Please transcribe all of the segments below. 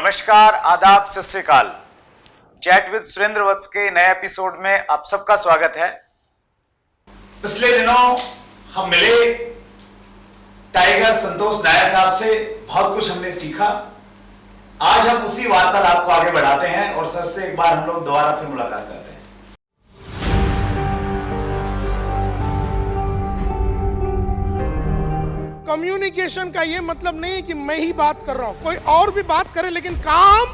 नमस्कार, आदाब, सत श्री अकाल। चैट विद सुरेंद्र वत्स के नए एपिसोड में आप सबका स्वागत है। पिछले दिनों हम मिले टाइगर संतोष नायर साहब से, बहुत कुछ हमने सीखा। आज हम उसी वार्तालाप को आगे बढ़ाते हैं और सर से एक बार हम लोग दोबारा फिर मुलाकात करते हैं। कम्युनिकेशन का ये मतलब नहीं है कि मैं ही बात कर रहा हूं, कोई और भी बात करे, लेकिन काम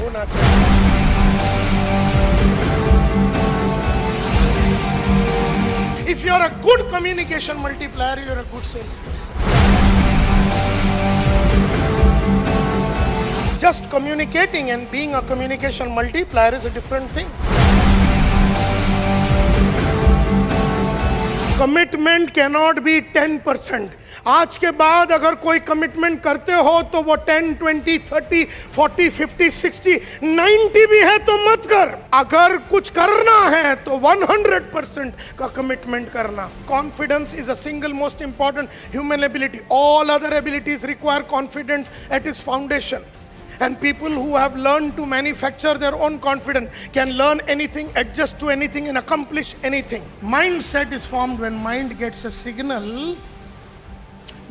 होना चाहिए। If you are a good communication multiplier, you are a good salesperson. Just communicating and being a communication multiplier is a different thing. Commitment cannot be 10%. आज के बाद अगर कोई कमिटमेंट करते हो तो वो 10, 20, 30, 40, 50, 60, 90 भी है तो मत कर। अगर कुछ करना है तो 100% का कमिटमेंट करना। Confidence is a single most important human ability. All other abilities require confidence at its foundation. And people who have learned to manufacture their own confidence can learn anything, adjust to anything, and accomplish anything. Mindset is formed when mind gets a signal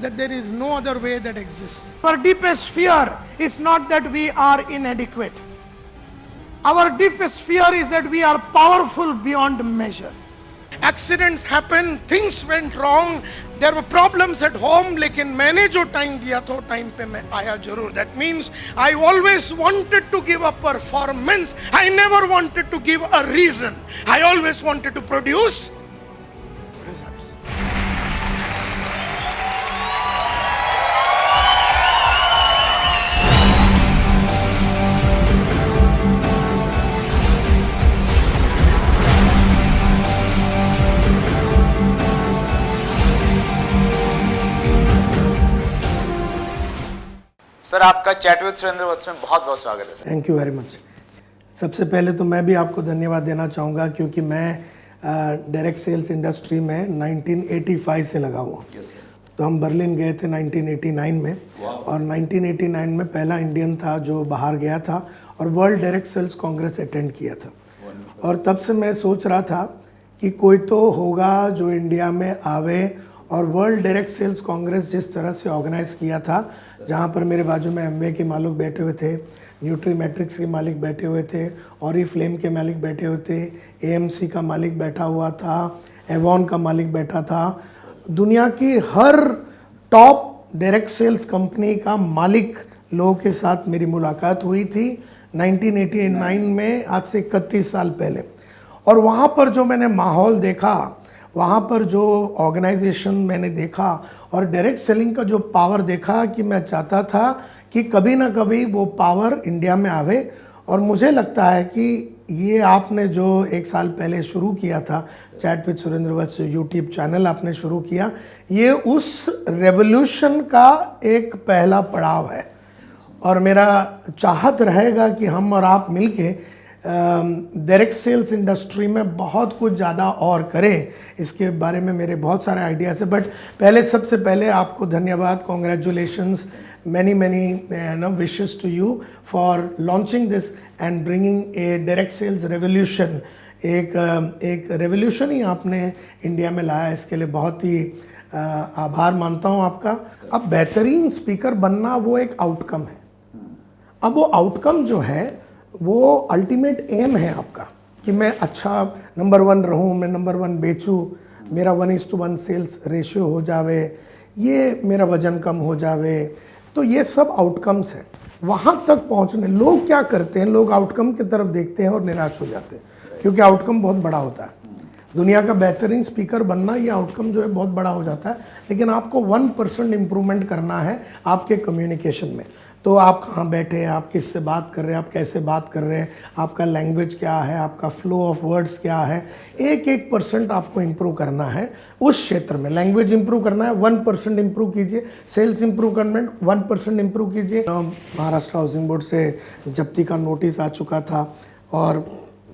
that there is no other way that exists. Our deepest fear is not that we are inadequate. Our deepest fear is that we are powerful beyond measure. Accidents happen, things went wrong, there were problems at home, लेकिन मैंने जो time दिया था time पे मैं आया जरूर. That means I always wanted to give a performance. I never wanted to give a reason. I always wanted to produce results. Sir, आपका चैट विद सुरेंद्र वत्स में बहुत बहुत स्वागत है sir. Thank you very much. सबसे पहले तो मैं भी आपको धन्यवाद देना चाहूँगा क्योंकि मैं डायरेक्ट सेल्स इंडस्ट्री में 1985 से लगा हुआ। Yes sir. तो हम बर्लिन गए थे 1989 में और 1989 में पहला इंडियन था जो बाहर गया था और world direct sales congress attend किया था। और तब से मैं सोच रहा था कि कोई तो होगा जो इंडिया में आवे। और वर्ल्ड डायरेक्ट सेल्स कांग्रेस जिस तरह से ऑर्गेनाइज किया था, जहाँ पर मेरे बाजू में एमवे के मालिक बैठे हुए थे, न्यूट्री मैट्रिक्स के मालिक बैठे हुए थे, ऑरिफ्लेम के मालिक बैठे हुए थे, एएमसी का मालिक बैठा हुआ था, एवॉन का मालिक बैठा था। दुनिया की हर टॉप डायरेक्ट सेल्स कंपनी का मालिक लोगों के साथ मेरी मुलाकात हुई थी 1989 में, आज से 31 साल पहले। और वहाँ पर जो मैंने माहौल देखा, वहाँ पर जो ऑर्गेनाइजेशन मैंने देखा और डायरेक्ट सेलिंग का जो पावर देखा कि मैं चाहता था कि कभी ना कभी वो पावर इंडिया में आवे। और मुझे लगता है कि ये आपने जो एक साल पहले शुरू किया था chat with Surendra Vats YouTube channel आपने शुरू किया, ये उस रेवोल्यूशन का एक पहला पड़ाव है। और मेरा चाहत रहेगा कि हम और आप मिलके डायरेक्ट सेल्स इंडस्ट्री में बहुत कुछ ज़्यादा और करें। इसके बारे में मेरे बहुत सारे आइडियाज़ हैं, बट पहले सबसे पहले आपको धन्यवाद, congratulations, many wishes to you for launching this and bringing a direct sales revolution. एक रेवोल्यूशन ही आपने इंडिया में लाया, इसके लिए बहुत ही आभार मानता हूँ आपका। अब बेहतरीन स्पीकर बनना वो एक आउटकम है। अब वो आउटकम जो है वो अल्टीमेट एम है आपका कि मैं अच्छा नंबर 1 रहूं, मैं नंबर 1 बेचूं, मेरा 1:1 सेल्स रेशियो हो जावे, ये मेरा वजन कम हो जावे। तो ये सब आउटकम्स हैं। वहाँ तक पहुँचने लोग क्या करते हैं, लोग आउटकम की तरफ देखते हैं और निराश हो जाते हैं क्योंकि आउटकम बहुत बड़ा होता है। दुनिया का बेहतरीन स्पीकर बनना, ये आउटकम जो है बहुत बड़ा हो जाता है, लेकिन आपको 1% इम्प्रूवमेंट करना है आपके कम्युनिकेशन में। तो आप कहाँ बैठे हैं, आप किससे बात कर रहे हैं, आप कैसे बात कर रहे हैं, आपका लैंग्वेज क्या है, आपका फ्लो ऑफ वर्ड्स क्या है, 1% आपको इम्प्रूव करना है उस क्षेत्र में। लैंग्वेज इम्प्रूव करना है, 1% इम्प्रूव कीजिए। सेल्स इम्प्रूवमेंट 1% इम्प्रूव कीजिए। महाराष्ट्र हाउसिंग बोर्ड से जब्ती का नोटिस आ चुका था और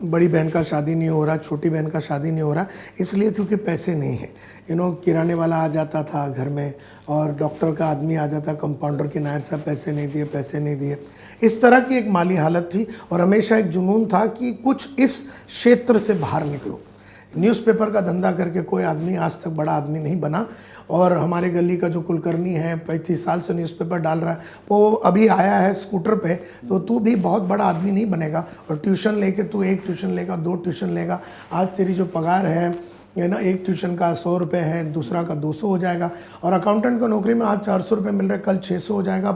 बड़ी बहन का शादी नहीं हो रहा, छोटी बहन का शादी नहीं हो रहा, इसलिए क्योंकि पैसे नहीं है। किराने वाला आ जाता था घर में और डॉक्टर का आदमी आ जाता, कंपाउंडर के नायर साहब पैसे नहीं दिए। इस तरह की एक माली हालत थी और हमेशा एक जुनून था कि कुछ इस क्षेत्र से बाहर निकलो। न्यूज़पेपर का धंधा करके कोई आदमी आज तक बड़ा आदमी नहीं बना। और हमारे गली का जो कुलकर्णी है 35 साल से न्यूज़पेपर डाल रहा है, वो अभी आया है स्कूटर पे, तो तू भी बहुत बड़ा आदमी नहीं बनेगा। और ट्यूशन लेके तू 1 ट्यूशन लेगा, 2 ट्यूशन लेगा, आज तेरी जो पगार है ना, 1 ट्यूशन का 100 रुपये है, दूसरा का 200 हो जाएगा। और अकाउंटेंट को नौकरी में आज 400 रुपये मिल रहे, कल 600 हो जाएगा,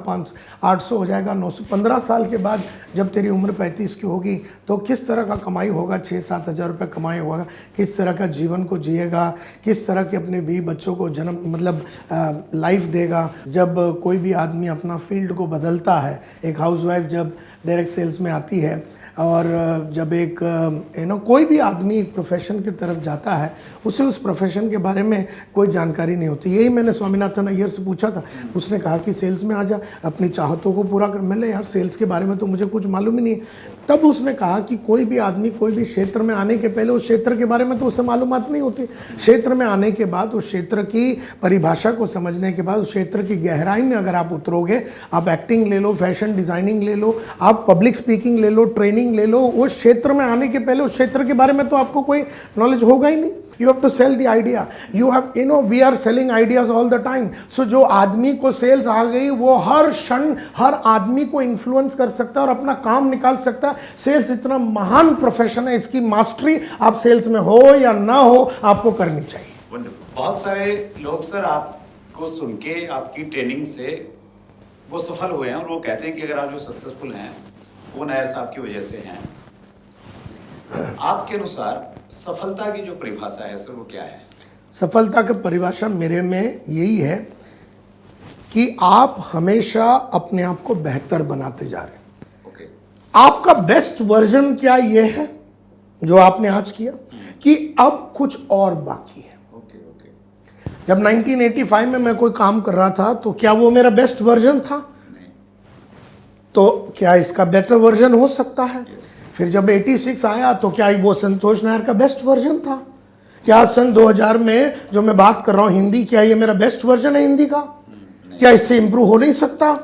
800 हो जाएगा, 900। 15 साल के बाद जब तेरी उम्र 35 की होगी तो किस तरह का कमाई होगा, 6-7 हज़ार रुपये कमाई होगा, किस तरह का जीवन को जिएगा, किस तरह के अपने बीवी बच्चों को लाइफ देगा। जब कोई भी आदमी अपना फील्ड को बदलता है, एक हाउसवाइफ जब डायरेक्ट सेल्स में आती है और जब एक कोई भी आदमी एक प्रोफेशन की तरफ जाता है, उसे उस प्रोफेशन के बारे में कोई जानकारी नहीं होती। यही मैंने स्वामीनाथन अय्यर से पूछा था, उसने कहा कि सेल्स में आ जा, अपनी चाहतों को पूरा कर। मैंने यार सेल्स के बारे में तो मुझे कुछ मालूम ही नहीं है। तब उसने कहा कि कोई भी आदमी कोई भी क्षेत्र में आने के पहले उस क्षेत्र के बारे में तो उसे मालूमात नहीं होती। क्षेत्र में आने के बाद उस क्षेत्र की परिभाषा को समझने के बाद उस क्षेत्र की गहराई में अगर आप उतरोगे, आप एक्टिंग ले लो, फैशन डिज़ाइनिंग ले लो, आप पब्लिक स्पीकिंग ले लो, ट्रेनिंग ले लो, उस क्षेत्र में आने के पहले उस क्षेत्र के बारे में तो आपको कोई नॉलेज होगा ही नहीं। You have to sell the idea. We are selling ideas all the time. So जो आदमी को सेल्स आ गई, वो हर क्षण हर आदमी को इन्फ्लुएंस कर सकता है और अपना काम निकाल सकता है। सेल्स इतना महान प्रोफेशन है, इसकी मास्टरी आप सेल्स में हो या ना हो, आपको करनी चाहिए। वंडरफुल। बहुत सारे लोग सर आपको सुन के, आपकी ट्रेनिंग से वो सफल हुए हैं और वो कहते हैं कि अगर आप जो सक्सेसफुल हैं वो नायर साहब की वजह से हैं। आपके अनुसार सफलता की जो परिभाषा है सर, वो क्या है? सफलता की परिभाषा मेरे में यही है कि आप हमेशा अपने आप को बेहतर बनाते जा रहे हैं। ओके। आपका बेस्ट वर्जन क्या ये है जो आपने आज किया, कि अब कुछ और बाकी है। Okay okay. जब 1985 में मैं कोई काम कर रहा था तो क्या वो मेरा बेस्ट वर्जन था? नहीं। तो क्या इसका बेटर वर्जन हो सकता है? Yes. फिर जब 86 आया तो क्या वो संतोष नायर का बेस्ट वर्जन था? क्या सन 2000 में जो मैं बात कर रहा हूं हिंदी, क्या ये मेरा बेस्ट वर्जन है हिंदी का? क्या इससे इंप्रूव हो नहीं सकता?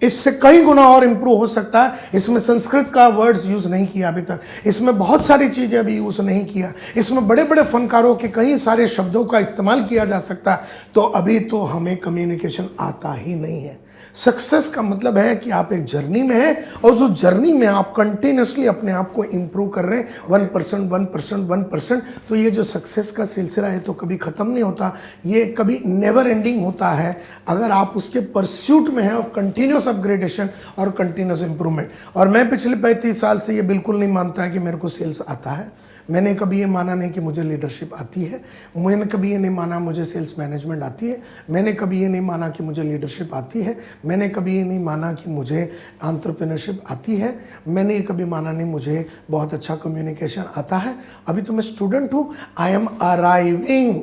इससे कई गुना और इंप्रूव हो सकता है। इसमें संस्कृत का वर्ड्स यूज नहीं किया अभी तक, इसमें बहुत सारी चीजें अभी यूज नहीं किया, इसमें बड़े बड़े फनकारों के कई सारे शब्दों का इस्तेमाल किया जा सकता है। तो अभी तो हमें कम्युनिकेशन आता ही नहीं है। सक्सेस का मतलब है कि आप एक जर्नी में हैं और उस जर्नी में आप कंटिन्यूसली अपने आप को इंप्रूव कर रहे हैं 1%। तो ये जो सक्सेस का सिलसिला है तो कभी ख़त्म नहीं होता, ये कभी नेवर एंडिंग होता है अगर आप उसके परस्यूट में हैं ऑफ कंटिन्यूस अपग्रेडेशन और कंटिन्यूस इंप्रूवमेंट। और मैं पिछले 35 साल से ये बिल्कुल नहीं मानता है कि मेरे को सेल्स आता है। मैंने कभी ये माना नहीं कि मुझे लीडरशिप आती है, मैंने कभी ये नहीं माना मुझे सेल्स मैनेजमेंट आती है, मैंने कभी ये नहीं माना कि मुझे लीडरशिप आती है, मैंने कभी ये नहीं माना कि मुझे एंटरप्रेन्योरशिप आती है, मैंने ये कभी माना नहीं मुझे बहुत अच्छा कम्युनिकेशन आता है। अभी तो मैं स्टूडेंट हूँ। I am arriving,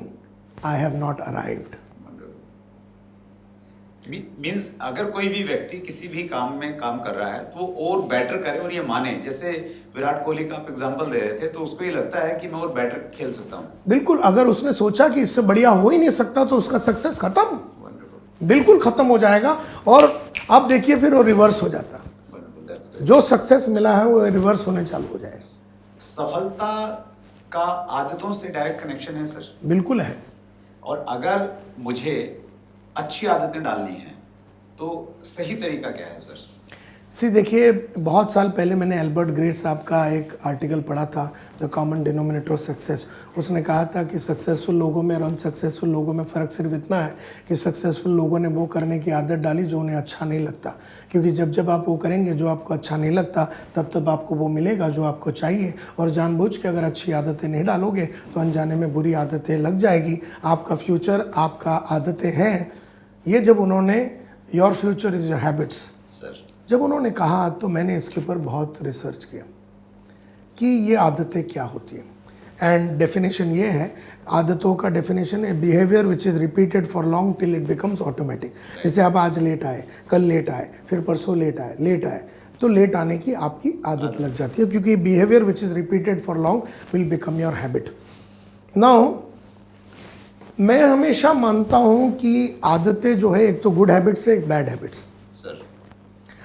I have not arrived. Means अगर कोई भी व्यक्ति किसी भी काम में काम कर रहा है तो वो और बेटर करे और ये माने, जैसे विराट कोहली का आप एग्जांपल दे रहे थे, तो उसको ये लगता है कि मैं और बेटर खेल सकता हूँ। बिल्कुल, अगर उसने सोचा कि इससे बढ़िया हो ही नहीं सकता तो उसका सक्सेस खत्म, बिल्कुल खत्म हो जाएगा। और आप देखिए फिर वो रिवर्स हो जाता है, जो सक्सेस मिला है वो रिवर्स होने चालू हो जाएगा। सफलता का आदतों से डायरेक्ट कनेक्शन है सर? बिल्कुल है। और अगर मुझे अच्छी आदतें डालनी है तो सही तरीका क्या है सर? देखिए, बहुत साल पहले मैंने एल्बर्ट ग्रे साहब का एक आर्टिकल पढ़ा था, the common denominator of success. उसने कहा था कि सक्सेसफुल लोगों में और अनसक्सेसफुल लोगों में फ़र्क सिर्फ इतना है कि सक्सेसफुल लोगों ने वो करने की आदत डाली जो उन्हें अच्छा नहीं लगता, क्योंकि जब जब आप वो करेंगे जो आपको अच्छा नहीं लगता तब तब आपको वो मिलेगा जो आपको चाहिए। और जानबूझ के अगर अच्छी आदतें नहीं डालोगे तो अनजाने में बुरी आदतें लग जाएगी। आपका फ्यूचर आपका आदतें हैं। ये जब उन्होंने your future is your habits sir, जब उन्होंने कहा तो मैंने इसके ऊपर बहुत रिसर्च किया कि ये आदतें क्या होती हैं। एंड डेफिनेशन ये है, आदतों का डेफिनेशन है behaviour which is repeated for long till it becomes automatic. जैसे आप आज लेट आए, कल लेट आए, फिर परसों लेट आए, तो लेट आने की आपकी आदत लग जाती है, क्योंकि behaviour which is repeated for long will become your habit. Now मैं हमेशा मानता हूं कि आदतें जो है, एक तो गुड हैबिट्स है, एक बैड हैबिट्स है।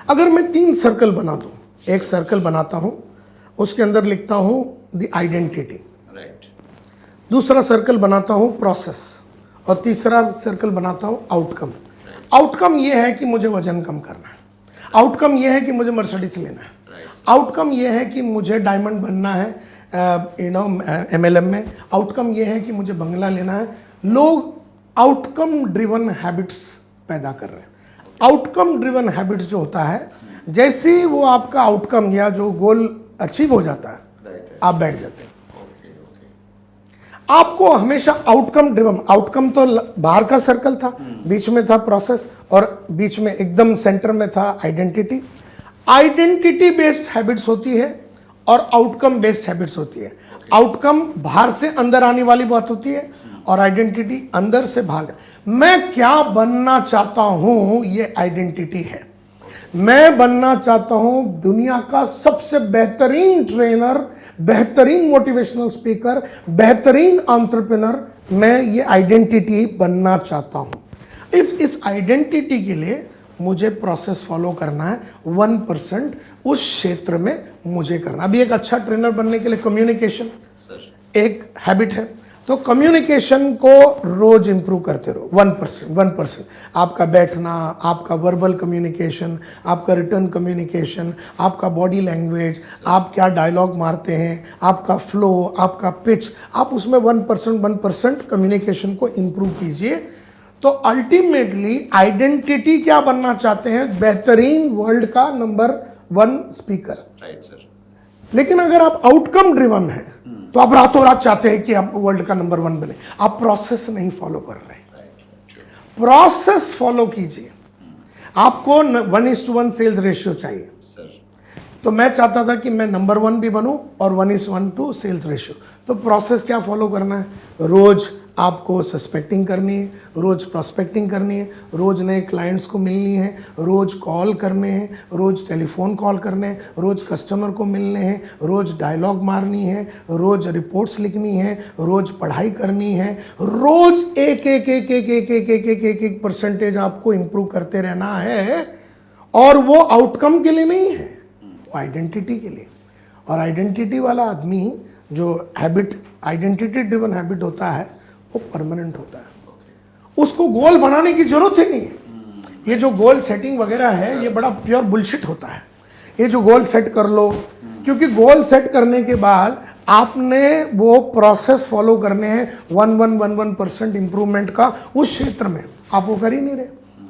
अगर मैं 3 सर्कल बना दूं, एक सर्कल बनाता हूं, उसके अंदर लिखता हूं द आइडेंटिटी, दूसरा सर्कल बनाता हूं प्रोसेस, और तीसरा सर्कल बनाता हूं आउटकम। आउटकम ये है कि मुझे वजन कम करना है, आउटकम ये है कि मुझे मर्सिडीज लेना है, आउटकम ये है कि मुझे डायमंड बनना है MLM में, आउटकम ये है कि मुझे बंगला लेना है। लोग आउटकम ड्रिवन हैबिट्स पैदा कर रहे हैं। आउटकम ड्रिवन हैबिट्स जो होता है, जैसे ही वो आपका आउटकम या जो गोल अचीव हो जाता है, आप बैठ जाते हैं। आपको हमेशा आउटकम ड्रिवन, आउटकम तो बाहर का सर्कल था, बीच में था प्रोसेस, और बीच में एकदम सेंटर में था आइडेंटिटी। आइडेंटिटी बेस्ड हैबिट्स होती है और आउटकम बेस्ड हैबिट्स होती है। आउटकम बाहर से अंदर आने वाली बात होती है, और आइडेंटिटी अंदर से बाहर। मैं क्या बनना चाहता हूं, ये आइडेंटिटी है। मैं बनना चाहता हूं दुनिया का सबसे बेहतरीन ट्रेनर, बेहतरीन मोटिवेशनल स्पीकर, बेहतरीन एंटरप्रेन्योर। मैं ये आइडेंटिटी बनना चाहता हूं। इस आइडेंटिटी के लिए मुझे प्रोसेस फॉलो करना है, 1% उस क्षेत्र में मुझे करना। अभी एक अच्छा ट्रेनर बनने के लिए कम्युनिकेशन एक हैबिट है, तो कम्युनिकेशन को रोज इंप्रूव करते रहो। 1% आपका बैठना, आपका वर्बल कम्युनिकेशन, आपका रिटर्न कम्युनिकेशन, आपका बॉडी लैंग्वेज, आप क्या डायलॉग मारते हैं, आपका फ्लो, आपका पिच, आप उसमें 1% कम्युनिकेशन को इंप्रूव कीजिए। तो अल्टीमेटली आइडेंटिटी क्या बनना चाहते हैं? बेहतरीन वर्ल्ड का नंबर 1 स्पीकर। Right sir. लेकिन अगर आप आउटकम ड्रिवन हैं, तो आप रातों रात चाहते हैं कि आप वर्ल्ड का नंबर 1 बने। आप प्रोसेस नहीं फॉलो कर रहे। प्रोसेस फॉलो कीजिए। आपको 1:1 सेल्स रेशियो चाहिए सर। तो मैं चाहता था कि मैं नंबर 1 भी बनूं और 1:1 सेल्स रेशियो। तो प्रोसेस क्या फॉलो करना है? रोज आपको सस्पेक्टिंग करनी है, रोज प्रोस्पेक्टिंग करनी है, रोज नए क्लाइंट्स को मिलनी है, रोज कॉल करने हैं, रोज टेलीफोन कॉल करने हैं, रोज कस्टमर को मिलने हैं, रोज डायलॉग मारनी है, रोज रिपोर्ट्स लिखनी है, रोज पढ़ाई करनी है, रोज एक परसेंटेज आपको इंप्रूव करते रहना है। और वो आउटकम के लिए नहीं है, वो आइडेंटिटी के लिए। और आइडेंटिटी वाला आदमी जो हैबिट, आइडेंटिटी ड्रिवन हैबिट होता है, वो परमानेंट होता है। उसको गोल बनाने की जरूरत ही नहीं है। ये जो गोल सेटिंग वगैरह है, ये बड़ा प्योर बुलशिट होता है। ये जो गोल सेट कर लो, क्योंकि गोल सेट करने के बाद आपने वो प्रोसेस फॉलो करने हैं 1% इंप्रूवमेंट का उस क्षेत्र में, आप वो कर ही नहीं रहे।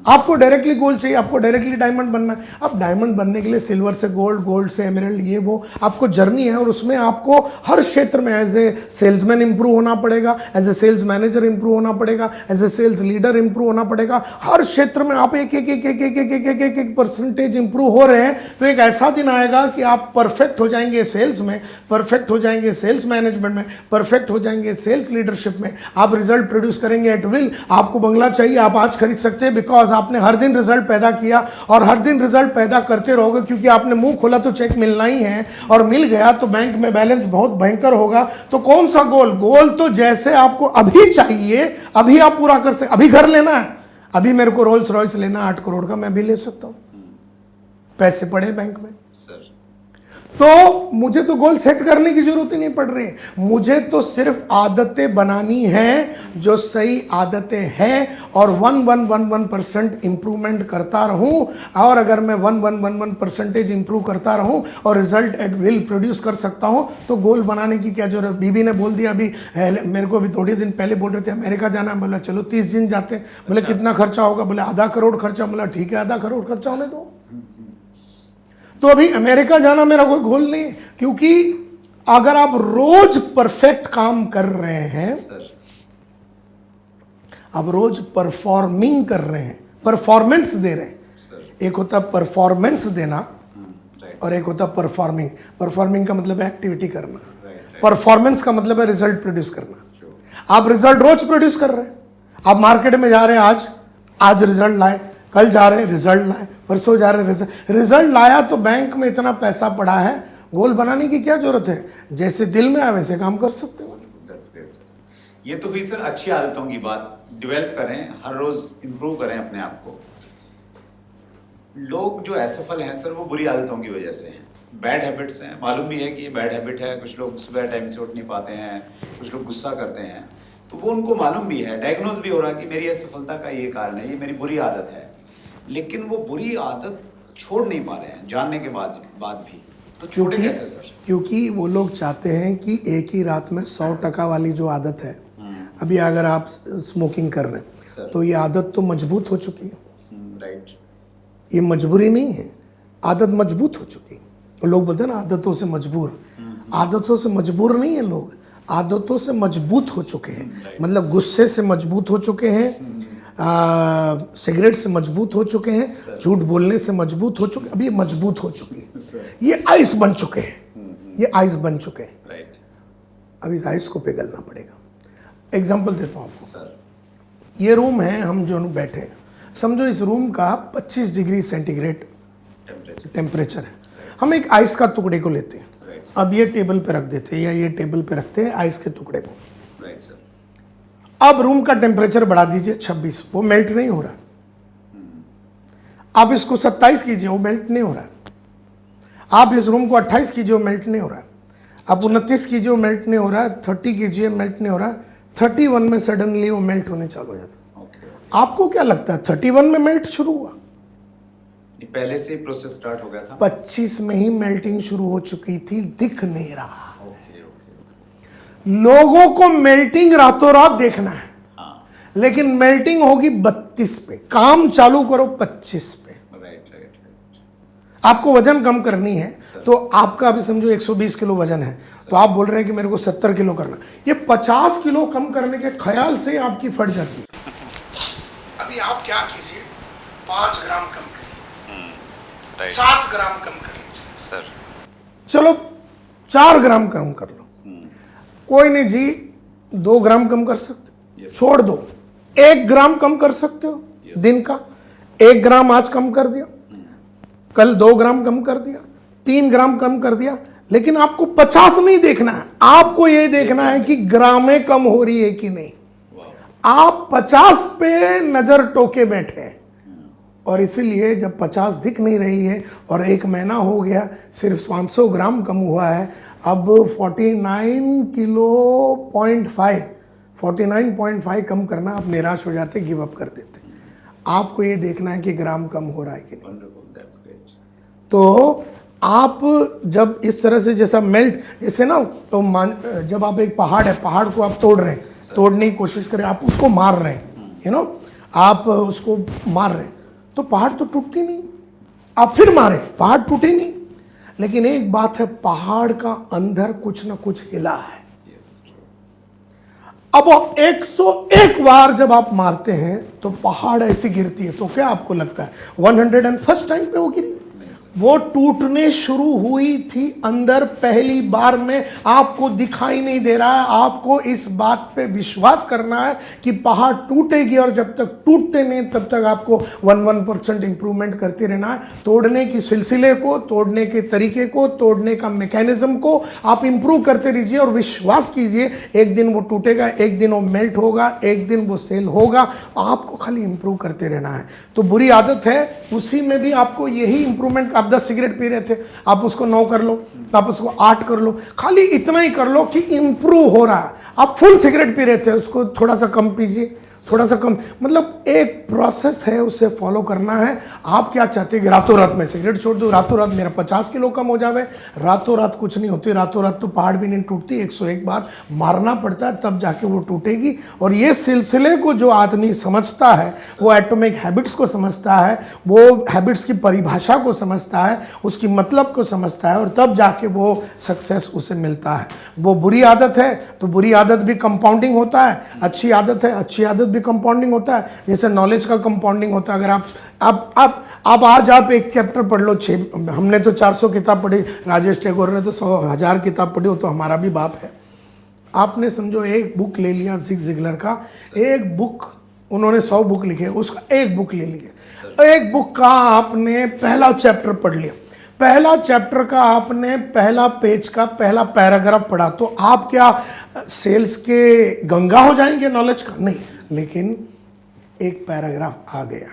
आपको डायरेक्टली गोल्ड चाहिए, आपको डायरेक्टली डायमंड बनना है। अब डायमंड बनने के लिए सिल्वर से गोल्ड, गोल्ड से एमराल्ड, ये वो आपको जर्नी है। और उसमें आपको हर क्षेत्र में एज ए सेल्समैन इंप्रूव होना पड़ेगा, as a sales manager improve होना पड़ेगा, as a sales leader improve होना पड़ेगा। हर क्षेत्र में आप एक परसेंटेज इंप्रूव हो रहे हैं। तो एक ऐसा दिन आएगा कि आप परफेक्ट हो जाएंगे सेल्स में, परफेक्ट हो जाएंगे सेल्स मैनेजमेंट में, परफेक्ट हो जाएंगे सेल्स लीडरशिप में। आप रिजल्ट प्रोड्यूस करेंगे एट विल। आपको बंगला चाहिए, आप आज खरीद सकते हैं, बिकॉज आपने हर दिन रिजल्ट पैदा किया। और हर दिन रिजल्ट पैदा करते रहोगे, क्योंकि आपने मुंह खोला तो चेक मिलना ही है, और मिल गया तो बैंक में बैलेंस बहुत भयंकर होगा। तो कौन सा गोल? गोल तो जैसे आपको अभी चाहिए, अभी आप पूरा कर सकते। अभी घर लेना है, अभी मेरे को रोल्स रॉयस लेना 8 करोड़ का, मैं अभी ले सकता हूं, पैसे पड़े बैंक में सर। तो मुझे तो गोल सेट करने की जरूरत ही नहीं पड़ रही है। मुझे तो सिर्फ आदतें बनानी हैं जो सही आदतें हैं, और 1% इंप्रूवमेंट करता रहूं। और अगर मैं 1% इंप्रूव करता रहूं और रिजल्ट एट विल प्रोड्यूस कर सकता हूं, तो गोल बनाने की क्या जरूरत? बीबी ने बोल दिया अभी, मेरे को अभी थोड़े दिन पहले बोल रहे थे अमेरिका जाना है। बोला चलो 30 दिन जाते हैं। बोले कितना खर्चा होगा? बोले आधा करोड़ खर्चा। बोला ठीक है, आधा करोड़ खर्चा होने दो। तो अभी अमेरिका जाना मेरा कोई गोल नहीं है, क्योंकि अगर आप रोज परफेक्ट काम कर रहे हैं सर। आप रोज परफॉर्मिंग कर रहे हैं, परफॉर्मेंस दे रहे हैं सर। एक होता है परफॉर्मेंस देना और एक होता है परफॉर्मिंग। परफॉर्मिंग का मतलब है एक्टिविटी करना, परफॉर्मेंस का मतलब है रिजल्ट प्रोड्यूस करना। आप रिजल्ट रोज प्रोड्यूस कर रहे हैं। आप मार्केट में जा रहे हैं, आज रिजल्ट लाए, कल जा रहे हैं रिजल्ट लाए, परसों जा रहे हैं रिजल्ट लाया तो बैंक में इतना पैसा पड़ा है, गोल बनाने की क्या जरूरत है, जैसे दिल में आए वैसे काम कर सकते हो। That's great, sir. ये तो हुई सर अच्छी आदतों की बात, डेवलप करें, हर रोज इंप्रूव करें अपने आप को। लोग जो असफल हैं सर वो बुरी आदतों की वजह से हैं, बैड हैबिट्स हैं, मालूम भी है कि ये बैड हैबिट है, कुछ लोग सुबह टाइम से उठ नहीं पाते हैं, कुछ लोग गुस्सा करते हैं, तो वो उनको मालूम भी है, डायग्नोज भी हो रहा है कि मेरी असफलता का ये कारण है, ये मेरी बुरी आदत है, लेकिन वो बुरी आदत छोड़ नहीं पा रहे हैं जानने के बाद भी, तो छोड़े कैसे सर? क्योंकि वो लोग चाहते हैं कि एक ही रात में 100% वाली जो आदत है, अभी अगर आप स्मोकिंग कर रहे हैं तो ये आदत तो मजबूत हो चुकी है, राइट, ये मजबूरी नहीं है, आदत मजबूत हो चुकी है। लोग बोलते हैं ना आदतों से मजबूर, आदतों से मजबूर नहीं है लोग, आदतों से मजबूत हो चुके हैं, मतलब गुस्से से मजबूत हो चुके हैं, सिगरेट से मजबूत हो चुके हैं, झूठ बोलने से मजबूत हो चुके, अब ये मजबूत हो चुकी है, ये आइस बन चुके हैं, ये आइस बन चुके हैं, राइट, अब इस आइस को पिघलना पड़ेगा। एग्जाम्पल देता हूँ आपको सर, ये रूम है, हम जो बैठे हैं, समझो इस रूम का 25 डिग्री सेंटीग्रेड टेम्परेचर है, हम एक आइस का टुकड़े को लेते हैं, अब ये टेबल पे रख देते हैं या ये टेबल पे रखते हैं आइस के टुकड़े को, राइट सर, अब रूम का टेम्परेचर बढ़ा दीजिए 26, वो मेल्ट नहीं हो रहा, आप इसको 27 कीजिए वो मेल्ट नहीं हो रहा, आप इस रूम को 28 कीजिए वो मेल्ट नहीं हो रहा, आप 29 कीजिए वो मेल्ट नहीं हो रहा, 30 कीजिए मेल्ट नहीं हो रहा, 31 में सडनली वो मेल्ट होने चालू हो जाता। आपको क्या लगता है 31 में मेल्ट शुरू हुआ? पहले से प्रोसेस स्टार्ट हो गया था, 25 में ही मेल्टिंग शुरू हो चुकी थी, दिख नहीं रहा। लोगों को मेल्टिंग रातों रात देखना है, लेकिन मेल्टिंग होगी 32 पे, काम चालू करो 25 पे। आपको वजन कम करनी है तो आपका अभी समझो 120 किलो वजन है, तो आप बोल रहे हैं कि मेरे को 70 किलो करना, ये 50 किलो कम करने के ख्याल से आपकी फट जाती है। अभी आप क्या कीजिए, 5 ग्राम कम करिए, 7 ग्राम कम कर लीजिए सर, चलो 4 ग्राम कम कर लो, कोई नहीं जी, 2 ग्राम कम कर सकते हो, छोड़ दो, 1 ग्राम कम कर सकते हो, दिन का 1 ग्राम आज कम कर दिया, कल 2 ग्राम कम कर दिया, 3 ग्राम कम कर दिया, लेकिन आपको 50 नहीं देखना है, आपको ये देखना है कि ग्रामें कम हो रही है कि नहीं। आप 50 पे नजर टोके बैठे हैं, और इसीलिए जब 50 दिख नहीं रही है और 1 महीना हो गया सिर्फ 500 ग्राम कम हुआ है, अब 49.5 कम करना, आप निराश हो जाते, गिव अप कर देते। आपको ये देखना है कि ग्राम कम हो रहा है कि नहीं। तो आप जब इस तरह से जैसा मेल्ट, जैसे ना तो जब आप एक पहाड़ है, पहाड़ को आप तोड़ रहे हैं, तोड़ने की कोशिश करें, आप उसको मार रहे हैं, आप उसको मार रहे हैं, तो पहाड़ तो टूटती नहीं, आप फिर मारे, पहाड़ टूटे नहीं, लेकिन एक बात है, पहाड़ का अंदर कुछ ना कुछ हिला है। अब 101 बार जब आप मारते हैं तो पहाड़ ऐसी गिरती है, तो क्या आपको लगता है 101st टाइम पे वो गिरी? वो टूटने शुरू हुई थी अंदर पहली बार में, आपको दिखाई नहीं दे रहा है। आपको इस बात पे विश्वास करना है कि पहाड़ टूटेगी, और जब तक टूटते नहीं तब तक आपको 1% इंप्रूवमेंट करते रहना है। तोड़ने की सिलसिले को, तोड़ने के तरीके को, तोड़ने का मैकेनिज्म को आप इंप्रूव करते रहिए, और विश्वास कीजिए एक दिन वो टूटेगा, एक दिन वो मेल्ट होगा, एक दिन वो सेल होगा। आपको खाली इंप्रूव करते रहना है। तो बुरी आदत है, उसी में भी आपको यही इंप्रूवमेंट, आप 10 सिगरेट पी रहे थे, आप उसको 9 कर लो, आप उसको 8 कर लो, खाली इतना ही कर लो कि इंप्रूव हो रहा है। आप फुल सिगरेट पी रहे थे, उसको थोड़ा सा कम पीजिए, थोड़ा सा कम, मतलब एक प्रोसेस है, उसे फॉलो करना है। आप क्या चाहते हैं कि रातों रात में सिगरेट छोड़ दूं, रातों रात मेरा 50 किलो कम हो जावे? रातों रात कुछ नहीं होती, रातों रात तो पहाड़ भी नहीं टूटती, 101 बार मारना पड़ता है तब जाके वो टूटेगी। और ये सिलसिले को जो आदमी समझता है, वो एटॉमिक हैबिट्स को समझता है, वो हैबिट्स की परिभाषा को समझता है, उसकी मतलब को समझता है, और तब जाके वो सक्सेस उसे मिलता है। वो बुरी आदत है तो बुरी आदत भी कंपाउंडिंग होता है, अच्छी आदत है, अच्छी आदत भी कंपाउंडिंग होता है, जैसे नॉलेज का कंपाउंडिंग होता है। अगर आप आज आप एक चैप्टर पढ़ लो, 6, हमने तो 400 किताब पढ़ी, राजेश टैगोर ने तो 100,000 किताब पढ़ी, हो तो हमारा भी बाप है। आपने समझो एक बुक ले लिया जिग जिगलर का, एक बुक उन्होंने 100 बुक लिखे, उसका एक बुक ले लिए, एक बुक का आपने पहला चैप्टर पढ़ लिया, पहला चैप्टर का आपने पहला पेज का पहला पैराग्राफ पढ़ा, तो आप क्या सेल्स के गंगा हो जाएंगे नॉलेज का? नहीं, लेकिन एक पैराग्राफ आ गया,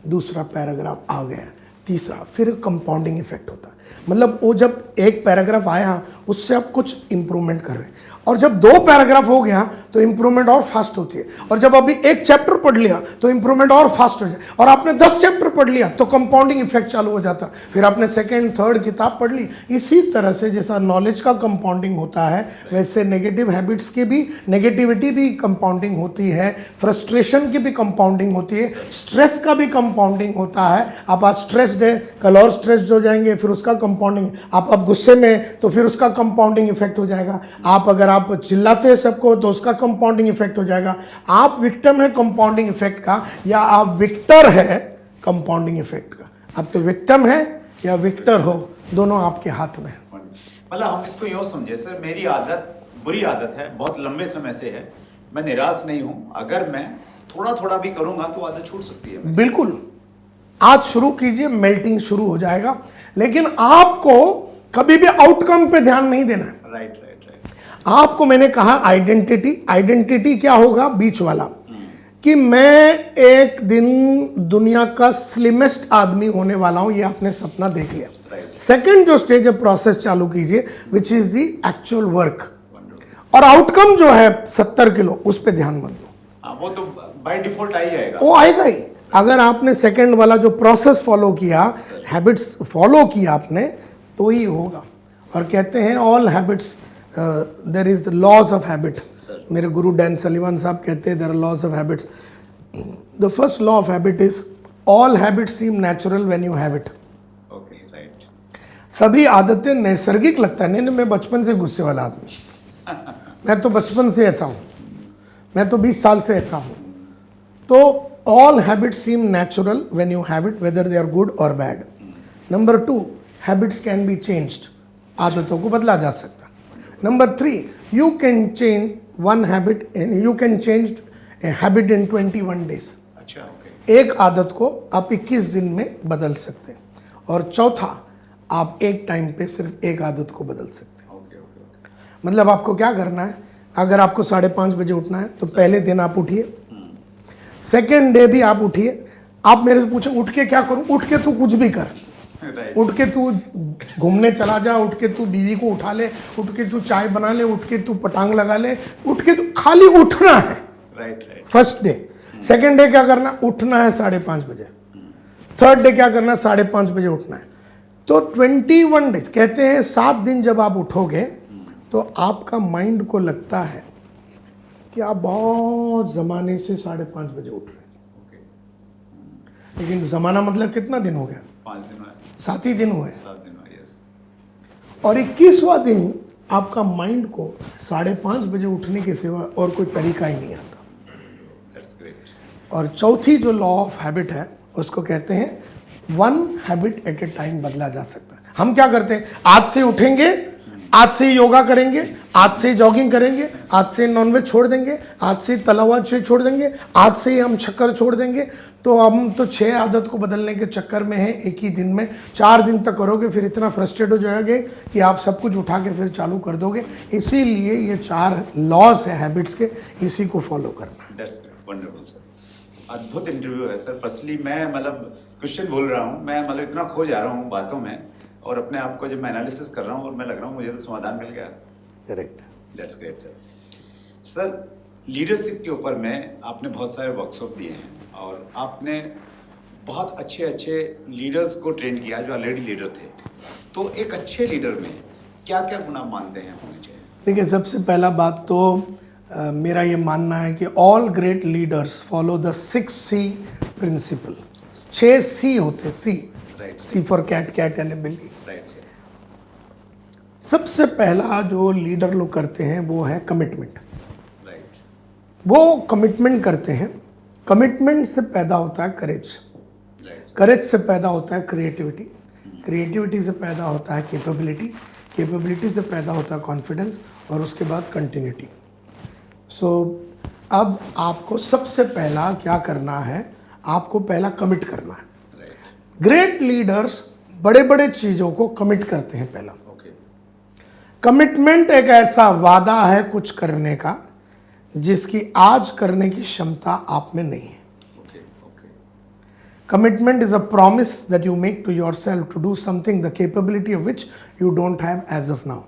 दूसरा पैराग्राफ आ गया, तीसरा, फिर कंपाउंडिंग इफेक्ट होता है। मतलब वो जब एक पैराग्राफ आया उससे आप कुछ इंप्रूवमेंट कर रहे हैं, और जब 2 पैराग्राफ हो गया तो इंप्रूवमेंट और फास्ट होती है, और जब अभी एक चैप्टर पढ़ लिया तो इंप्रूवमेंट और फास्ट हो जाए, और आपने 10 चैप्टर पढ़ लिया तो कंपाउंडिंग इफेक्ट चालू हो जाता, फिर आपने सेकंड थर्ड किताब पढ़ ली। इसी तरह से जैसा नॉलेज का कंपाउंडिंग होता है, वैसे नेगेटिव हैबिट्स की भी, नेगेटिविटी भी कंपाउंडिंग होती है, फ्रस्ट्रेशन की भी कंपाउंडिंग होती है, स्ट्रेस का भी कंपाउंडिंग होता है। आप आज स्ट्रेस्ड है, कल और स्ट्रेस्ड हो जाएंगे, फिर उसका कंपाउंडिंग, आप गुस्से में तो फिर उसका कंपाउंडिंग इफेक्ट हो जाएगा, आप अगर आप चिल्लाते हैं सबको तो उसका कंपाउंडिंग इफेक्ट हो जाएगा। आप विक्टिम है कंपाउंडिंग इफेक्ट का, या आप विक्टर है कंपाउंडिंग इफेक्ट का? आप तो विक्टिम है या विक्टर हो, दोनों आपके हाथ में है। मतलब हम इसको यूँ समझे सर, मेरी आदत बुरी आदत है, बहुत लंबे समय से है, मैं निराश नहीं हूँ, अगर मैं थोड़ा थोड़ा भी करूँगा तो आदत छूट सकती है। बिल्कुल, आज शुरू कीजिए, मेल्टिंग शुरू हो जाएगा, लेकिन आपको कभी भी आउटकम पे ध्यान नहीं देना है। राइट। आपको मैंने कहा आइडेंटिटी क्या होगा? बीच वाला, कि मैं एक दिन दुनिया का स्लिमेस्ट आदमी होने वाला हूं, ये आपने सपना देख लिया। सेकंड जो स्टेज है, प्रोसेस चालू कीजिए, which is the actual work, और आउटकम जो है 70 किलो, उस पे ध्यान मत दो। वो तो बाय डिफॉल्ट आ ही जाएगा, वो आएगा ही। अगर आपने सेकंड वाला जो प्रोसेस फॉलो किया, हैबिट्स फॉलो किया आपने, तो ही होगा। और कहते हैं all habits, there is the laws of habit. मेरे गुरु डैन सलीवान साहब कहते हैं there are laws of habits. The first law of habit is all habits seem natural when you have it. Okay, right. सभी आदतें नैसर्गिक लगता है। नहीं, मैं बचपन से गुस्से वाला आदमी, मैं तो बचपन से ऐसा हूँ, मैं तो 20 साल से ऐसा हूँ। तो all habits seem natural when you have it, whether they are good और bad. Number 2, habits can be changed, आदतों को बदला जा सकता। Number 3, you can change one habit and you can change a habit in 21 days। अच्छा, okay. एक आदत को आप 21 दिन में बदल सकते हैं। और चौथा, आप एक टाइम पे सिर्फ एक आदत को बदल सकते हैं। ओके। मतलब आपको क्या करना है, अगर आपको 5:30 बजे उठना है तो पहले दिन आप उठिए, सेकेंड डे भी आप उठिए। आप मेरे से पूछे उठ के क्या करूं? उठ के तू कुछ भी कर, उठ के तू घूमने चला जा, उठ के तू बीवी को उठा ले, उठ के तू चाय बना ले, उठ के तू पटांग लगा ले, उठ के तू खाली उठना है। Right. First day. Second day क्या करना? उठना है 5:30 बजे। थर्ड डे क्या करना? 5:30 बजे उठना है। तो 21 डेज, कहते हैं 7 दिन जब आप उठोगे तो आपका माइंड को लगता है कि आप बहुत जमाने से 5:30 बजे उठ रहे हैं। लेकिन जमाना मतलब कितना दिन हो गया? 5 दिन हुए, 7 ही दिन हुए। 7 दिन हुए, यस। और 21वां दिन आपका माइंड को 5:30 बजे उठने के सिवा और कोई तरीका ही नहीं आता। That's great. और चौथी जो लॉ ऑफ हैबिट है उसको कहते हैं 1 हैबिट एट ए टाइम बदला जा सकता है। हम क्या करते हैं? आज से उठेंगे, आज से योगा करेंगे, आज से जॉगिंग करेंगे, आज से नॉनवेज छोड़ देंगे, आज से तला हुआ चीज छोड़ देंगे, आज से हम शक्कर छोड़ देंगे। तो हम तो 6 आदत को बदलने के चक्कर में हैं एक ही दिन में। 4 दिन तक करोगे फिर इतना फ्रस्ट्रेट हो जाओगे कि आप सब कुछ उठा के फिर चालू कर दोगे। इसीलिए ये 4 लॉज है हैबिट्स के, इसी को फॉलो करना। That's great, wonderful sir. अद्भुत इंटरव्यू है सर। फर्स्टली मैं मतलब क्वेश्चन बोल रहा हूँ, मैं मतलब इतना खो जा रहा हूँ बातों में, और अपने आप को जब मैं एनालिसिस कर रहा हूँ और मैं लग रहा हूँ मुझे तो समाधान मिल गया। Correct. That's great sir. Sir, leadership के ऊपर में आपने बहुत सारे वर्कशॉप दिए हैं और आपने बहुत अच्छे अच्छे लीडर्स को ट्रेन किया जो ऑलरेडी लीडर थे। तो एक अच्छे लीडर में क्या क्या गुण आप मानते हैं होने चाहिए? देखिए, सबसे पहला बात तो मेरा ये मानना है कि all great leaders follow the 6C principle. 6 C होते हैं, C। Right. C for cat, cat and बिल्ली। Right sir. सबसे पहला जो लीडर लोग करते हैं वो है कमिटमेंट। राइट। वो कमिटमेंट करते हैं, कमिटमेंट से पैदा होता है करेज, राइट। करेज से पैदा होता है क्रिएटिविटी, क्रिएटिविटी से पैदा होता है कैपेबिलिटी, कैपेबिलिटी से पैदा होता है कॉन्फिडेंस, और उसके बाद कंटिन्यूटी। सो अब आपको सबसे पहला क्या करना है, आपको पहला कमिट करना है। ग्रेट लीडर्स बड़े बड़े चीजों को कमिट करते हैं पहला। कमिटमेंट एक ऐसा वादा है कुछ करने का जिसकी आज करने की क्षमता आप में नहीं है। Commitment is a promise that you make to yourself to do something the capability of which you don't have as of now.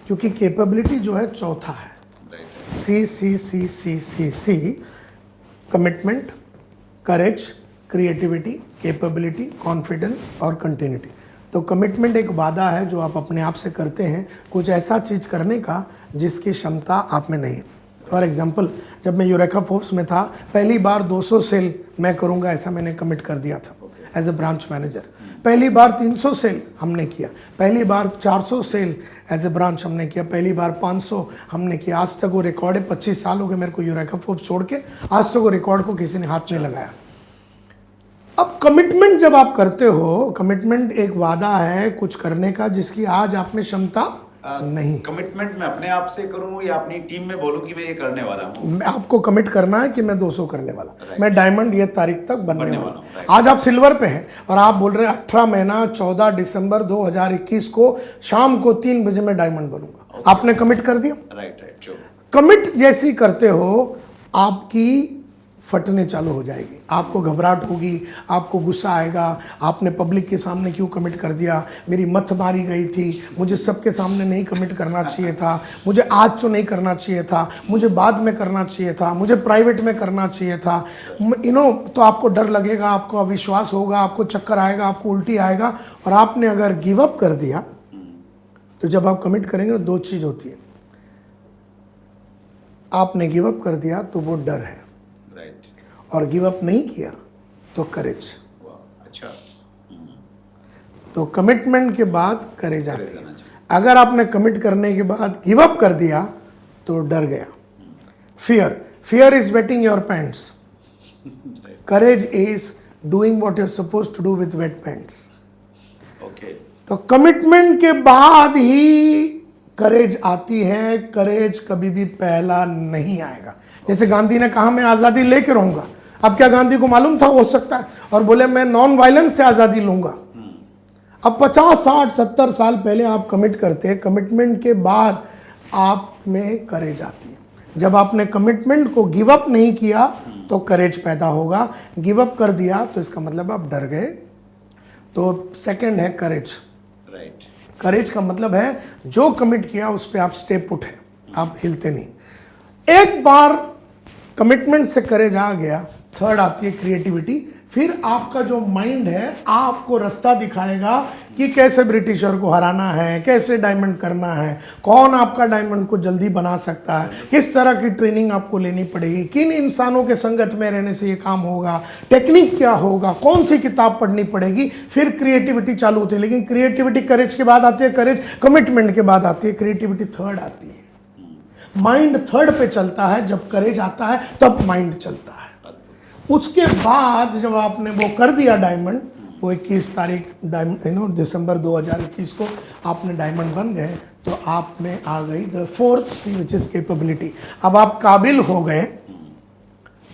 क्योंकि capability जो है चौथा है, C commitment, courage, creativity, capability, confidence और continuity। तो कमिटमेंट एक वादा है जो आप अपने आप से करते हैं कुछ ऐसा चीज करने का जिसकी क्षमता आप में नहीं है। फॉर एग्जाम्पल, जब मैं यूरेका फोर्स में था, पहली बार 200 सेल मैं करूंगा ऐसा मैंने कमिट कर दिया था एज ए ब्रांच मैनेजर। पहली बार 300 सेल हमने किया, पहली बार 400 सेल एज ए ब्रांच हमने किया, पहली बार 500 हमने किया। आज तक वो रिकॉर्ड है, 25 साल हो गए मेरे को यूरेका फोर्स छोड़ के, आज तक वो रिकॉर्ड को किसी ने हाथ नहीं लगाया। अब कमिटमेंट जब आप करते हो, कमिटमेंट एक वादा है कुछ करने का जिसकी आज आप में क्षमता नहीं। कमिटमेंट मैं अपने आप से करूं या अपनी टीम में बोलूं कि मैं ये करने वाला हूं? आपको कमिट करना है कि मैं 200 करने वाला, मैं डायमंड ये तारीख तक बनने वाला हूं। आज आप सिल्वर पे हैं और आप बोल रहे हैं 18 महीना 14 दिसंबर 2021 को शाम को 3 बजे मैं डायमंड बनूंगा। आपने कमिट कर दिया। राइट। कमिट जैसी करते हो आपकी फटने चालू हो जाएगी, आपको घबराहट होगी, आपको गुस्सा आएगा। आपने पब्लिक के सामने क्यों कमिट कर दिया, मेरी मत मारी गई थी, मुझे सबके सामने नहीं कमिट करना चाहिए था, मुझे आज तो नहीं करना चाहिए था, मुझे बाद में करना चाहिए था, मुझे प्राइवेट में करना चाहिए था। तो आपको डर लगेगा, आपको अविश्वास होगा, आपको चक्कर आएगा, आपको उल्टी आएगा। और आपने अगर गिव अप कर दिया तो जब आप कमिट करेंगे तो 2 चीज होती है। आपने गिव अप कर दिया तो वो डर है, और गिव अप नहीं किया तो करेज। अच्छा। तो कमिटमेंट के बाद करेज आती है। अगर आपने कमिट करने के बाद गिव अप कर दिया तो डर गया। Fear is wetting your pants, courage is doing what you are supposed to do with wet pants. तो कमिटमेंट के बाद ही करेज आती है। करेज कभी भी पहला नहीं आएगा। जैसे गांधी ने कहा मैं आजादी लेके रहूंगा, अब क्या गांधी को मालूम था हो सकता है और बोले मैं नॉन वायलेंस से आजादी लूंगा। अब 50 60 70 साल पहले आप कमिट करते हैं, कमिटमेंट के बाद आप में करेज आती है। जब आपने कमिटमेंट को गिव अप नहीं किया तो करेज पैदा होगा, गिव अप कर दिया तो इसका मतलब आप डर गए। तो सेकंड है करेज। करेज का मतलब है जो कमिट किया उस पर आप स्टेप उठे, आप हिलते नहीं। एक बार कमिटमेंट से करेज आ गया, थर्ड आती है क्रिएटिविटी। फिर आपका जो माइंड है आपको रास्ता दिखाएगा कि कैसे ब्रिटिशर को हराना है, कैसे डायमंड करना है, कौन आपका डायमंड को जल्दी बना सकता है, किस तरह की ट्रेनिंग आपको लेनी पड़ेगी, किन इंसानों के संगत में रहने से ये काम होगा, टेक्निक क्या होगा, कौन सी किताब पढ़नी पड़ेगी। फिर क्रिएटिविटी चालू होती है। लेकिन क्रिएटिविटी करेज के बाद आती है, करेज कमिटमेंट के बाद आती है, क्रिएटिविटी थर्ड आती है। माइंड थर्ड पे चलता है, जब करेज आता है तब माइंड चलता है। उसके बाद जब आपने वो कर दिया डायमंड, वो 21 तारीख दिसंबर 2021 को आपने डायमंड बन गए, तो आप में आ गई the fourth C which is capability. अब आप काबिल हो गए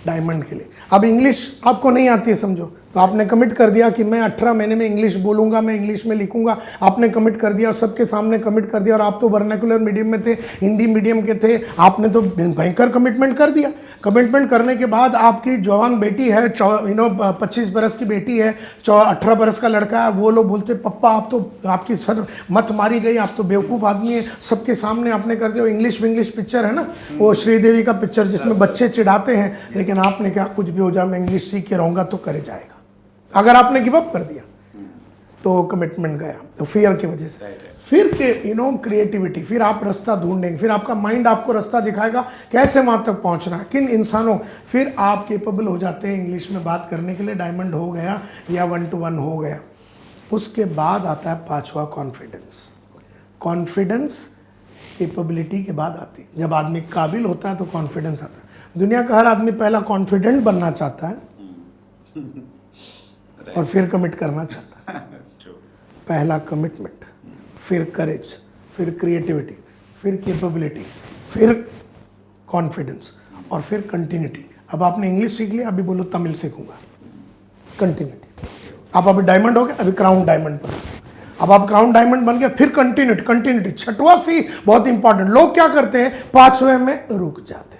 डायमंड के लिए। अब इंग्लिश आपको नहीं आती है समझो, तो आपने कमिट कर दिया कि मैं 18 महीने में इंग्लिश बोलूंगा, मैं इंग्लिश में लिखूंगा। आपने कमिट कर दिया और सबके सामने कमिट कर दिया। और आप तो वर्नाकुलर मीडियम में थे, हिंदी मीडियम के थे, आपने तो भयंकर कमिटमेंट कर दिया। कमिटमेंट करने के बाद आपकी जवान बेटी है, 25 बरस की बेटी है, 18 बरस का लड़का है, वो लोग बोलते पप्पा आप तो, आपकी सर मत मारी गई, आप तो बेवकूफ़ आदमी है। सबके सामने आपने कर दिया। इंग्लिश पिक्चर है ना, वो श्रीदेवी का पिक्चर जिसमें बच्चे चिढ़ाते हैं, लेकिन आपने क्या कुछ भी हो जाए मैं इंग्लिश सीख के रहूंगा तो करे जाएगा। अगर आपने गिव अप कर दिया तो कमिटमेंट गया, तो फियर की वजह से। फिर के क्रिएटिविटी, फिर आप रास्ता ढूंढेंगे, फिर आपका माइंड आपको रास्ता दिखाएगा कैसे वहां तक पहुंचना है, किन इंसानों। फिर आप केपेबल हो जाते हैं इंग्लिश में बात करने के लिए, डायमंड हो गया या 1-to-1 हो गया। उसके बाद आता है 5वां कॉन्फिडेंस। कॉन्फिडेंस केपेबिलिटी के बाद आती है। जब आदमी काबिल होता है तो कॉन्फिडेंस आता है। दुनिया का हर आदमी पहला कॉन्फिडेंट बनना चाहता है और फिर कमिट करना चाहता है। पहला कमिटमेंट, फिर करेज, फिर क्रिएटिविटी, फिर कैपेबिलिटी, फिर कॉन्फिडेंस। और फिर कंटिन्यूटी। अब आपने इंग्लिश सीख लिया, अभी बोलो तमिल सीखूंगा, कंटिन्यूटी। आप अभी डायमंड हो गए, अभी क्राउन डायमंड बनो। अब आप क्राउन डायमंड बन गए, फिर कंटिन्यूटी कंटिन्यूटी। छठवां सी बहुत इंपॉर्टेंट। लोग क्या करते हैं, 5वें में रुक जाते हैं।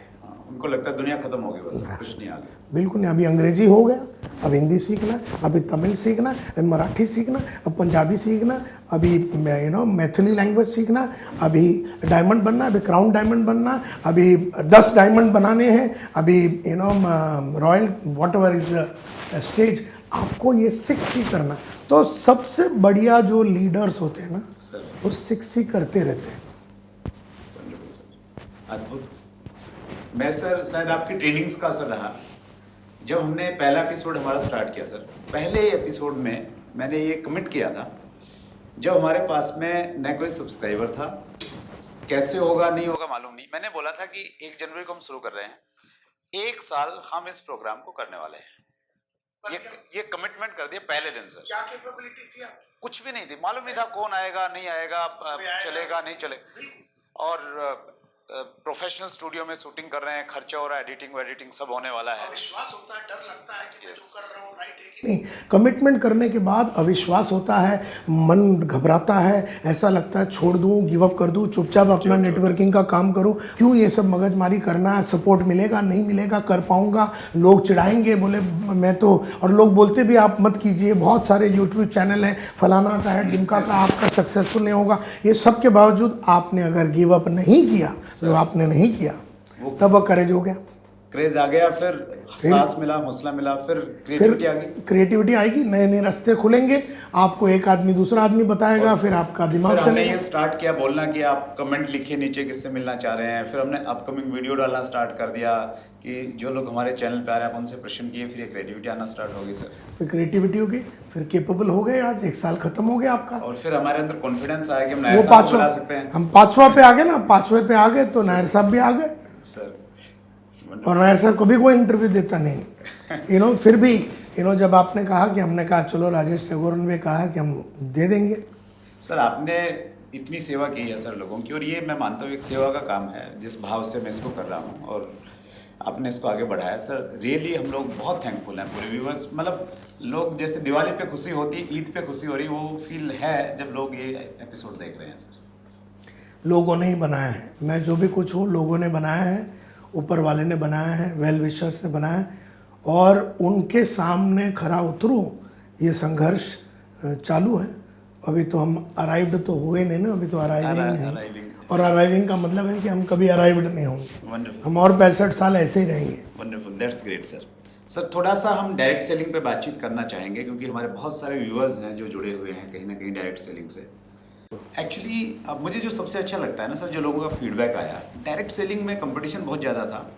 उनको लगता है दुनिया खत्म हो गई, बस कुछ नहीं आगे। बिल्कुल नहीं। अभी अंग्रेजी हो गया, अब हिंदी सीखना, अभी तमिल सीखना, अभी मराठी सीखना, अब पंजाबी सीखना, अभी मैथिली लैंग्वेज सीखना, अभी डायमंड बनना, अभी क्राउन डायमंड बनना, अभी 10 डायमंड बनाने हैं, अभी royal what ever is stage. आपको ये 6 ही करना। तो सबसे बढ़िया जो लीडर्स होते हैं ना सर, वो 6 ही करते रहते हैं। अद्भुत। मैं सर शायद आपकी ट्रेनिंग्स का असर रहा। जब हमने पहला एपिसोड हमारा स्टार्ट किया सर, पहले एपिसोड में मैंने ये कमिट किया था, जब हमारे पास में न कोई सब्सक्राइबर था, कैसे होगा नहीं होगा मालूम नहीं, मैंने बोला था कि 1 जनवरी को हम शुरू कर रहे हैं, 1 साल हम इस प्रोग्राम को करने वाले हैं। ये कमिटमेंट कर दिया पहले दिन सर। क्या कैपेबिलिटी थी आपकी? कुछ भी नहीं थी, मालूम नहीं था कौन आएगा नहीं आएगा, चलेगा नहीं चलेगा। और प्रोफेशनल स्टूडियो में शूटिंग कर रहे हैं, खर्चा हो रहा है, एडिटिंग सब होने वाला है। अविश्वास होता है, डर लगता है कि मैं जो कर रहा हूँ राइट है कि नहीं। कमिटमेंट करने के बाद अविश्वास होता है, मन घबराता है, ऐसा लगता है छोड़ दूँ, गिव अप कर दूँ, चुपचाप अपना नेटवर्किंग का काम करूँ। क्यों ये सब मगजमारी करना है? सपोर्ट मिलेगा नहीं मिलेगा, कर पाऊंगा, लोग चिढ़ाएंगे, बोले मैं तो। और लोग बोलते भी आप मत कीजिए, बहुत सारे यूट्यूब चैनल हैं, फलाना का है, ढिमका का, आपका सक्सेसफुल नहीं होगा। ये सब के बावजूद आपने अगर गिव अप नहीं किया, जो आपने नहीं किया, तब वो करेज हो गया, क्रेज आ गया, फिर सांस मिला, हौसला मिला, फिर क्रिएटिविटी आ गई। क्रिएटिविटी आएगी, नए नए रास्ते खुलेंगे, आपको एक आदमी दूसरा आदमी बताएगा, फिर आपका दिमाग फिर हमने चलेगा। ये स्टार्ट किया बोलना कि आप कमेंट लिखिए नीचे किससे मिलना चाह रहे हैं। फिर हमने अपकमिंग वीडियो डालना स्टार्ट कर दिया कि जो लोग हमारे चैनल पे आ रहे हैं आप उनसे प्रश्न किए, फिर ये क्रिएटिविटी आना स्टार्ट होगी सर। फिर क्रिएटिविटी होगी, फिर केपेबल हो गए। आज 1 साल खत्म हो गया आपका। और फिर हमारे अंदर कॉन्फिडेंस आया कि हम वो नायर साहब को पांचवा, बुला सकते हैं हम 5वां पे आ गए ना, 5वें पे आ गए तो नायर साहब भी आ गए। सर। और नायर साहब कभी कोई इंटरव्यू देता नहीं, फिर भी जब आपने कहा कि हमने कहा चलो, राजेश टैगोर ने भी कहा कि हम दे देंगे। सर आपने इतनी सेवा की है सर लोगों की, और ये मैं मानता हूँ एक सेवा का काम है, जिस भाव से मैं इसको कर रहा हूँ, और आपने इसको आगे बढ़ाया सर। रियली हम लोग बहुत थैंकफुल हैं पूरे व्यूवर्स। मतलब लोग जैसे दिवाली पे खुशी होती है, ईद पे खुशी हो रही, वो फील है जब लोग ये एपिसोड देख रहे हैं सर। लोगों ने ही बनाया है, मैं जो भी कुछ हूँ लोगों ने बनाया है, ऊपर वाले ने बनाया है, वेल विशर्स ने बनाया है, और उनके सामने खरा उतरूँ, ये संघर्ष चालू है। अभी तो हम अराइव्ड तो हुए नहीं ना, अभी तो अराइविंग है। और अराइविंग का मतलब है कि हम कभी अराइव्ड नहीं होंगे, हम और 65 साल ऐसे ही रहेंगे। Wonderful, that's great sir. Sir थोड़ा सा हम डायरेक्ट सेलिंग पे बातचीत करना चाहेंगे, क्योंकि हमारे बहुत सारे व्यूअर्स हैं जो जुड़े हुए हैं कहीं ना कहीं डायरेक्ट सेलिंग से। एक्चुअली अब मुझे जो सबसे अच्छा लगता है ना सर, जो लोगों का फीडबैक आया, डायरेक्ट सेलिंग में कंपटीशन बहुत ज़्यादा था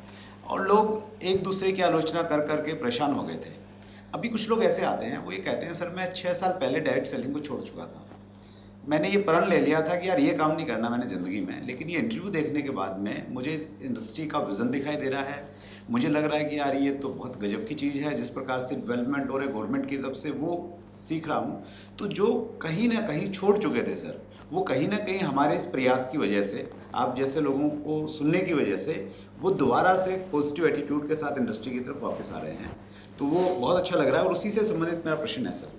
और लोग एक दूसरे की आलोचना कर करके परेशान हो गए थे। अभी कुछ लोग ऐसे आते हैं, वो ये कहते हैं सर मैं 6 साल पहले डायरेक्ट सेलिंग को छोड़ चुका था, मैंने ये प्रण ले लिया था कि यार ये काम नहीं करना मैंने ज़िंदगी में, लेकिन ये इंटरव्यू देखने के बाद में मुझे इंडस्ट्री का विज़न दिखाई दे रहा है, मुझे लग रहा है कि यार ये तो बहुत गजब की चीज़ है, जिस प्रकार से डेवलपमेंट हो रहे गवर्नमेंट की तरफ से वो सीख रहा हूँ। तो जो कहीं ना कहीं छोड़ चुके थे सर, वो कहीं ना कहीं हमारे इस प्रयास की वजह से, आप जैसे लोगों को सुनने की वजह से, वो दोबारा से पॉजिटिव एटीट्यूड के साथ इंडस्ट्री की तरफ वापस आ रहे हैं। तो वो बहुत अच्छा लग रहा है। और उसी से संबंधित मेरा प्रश्न है सर,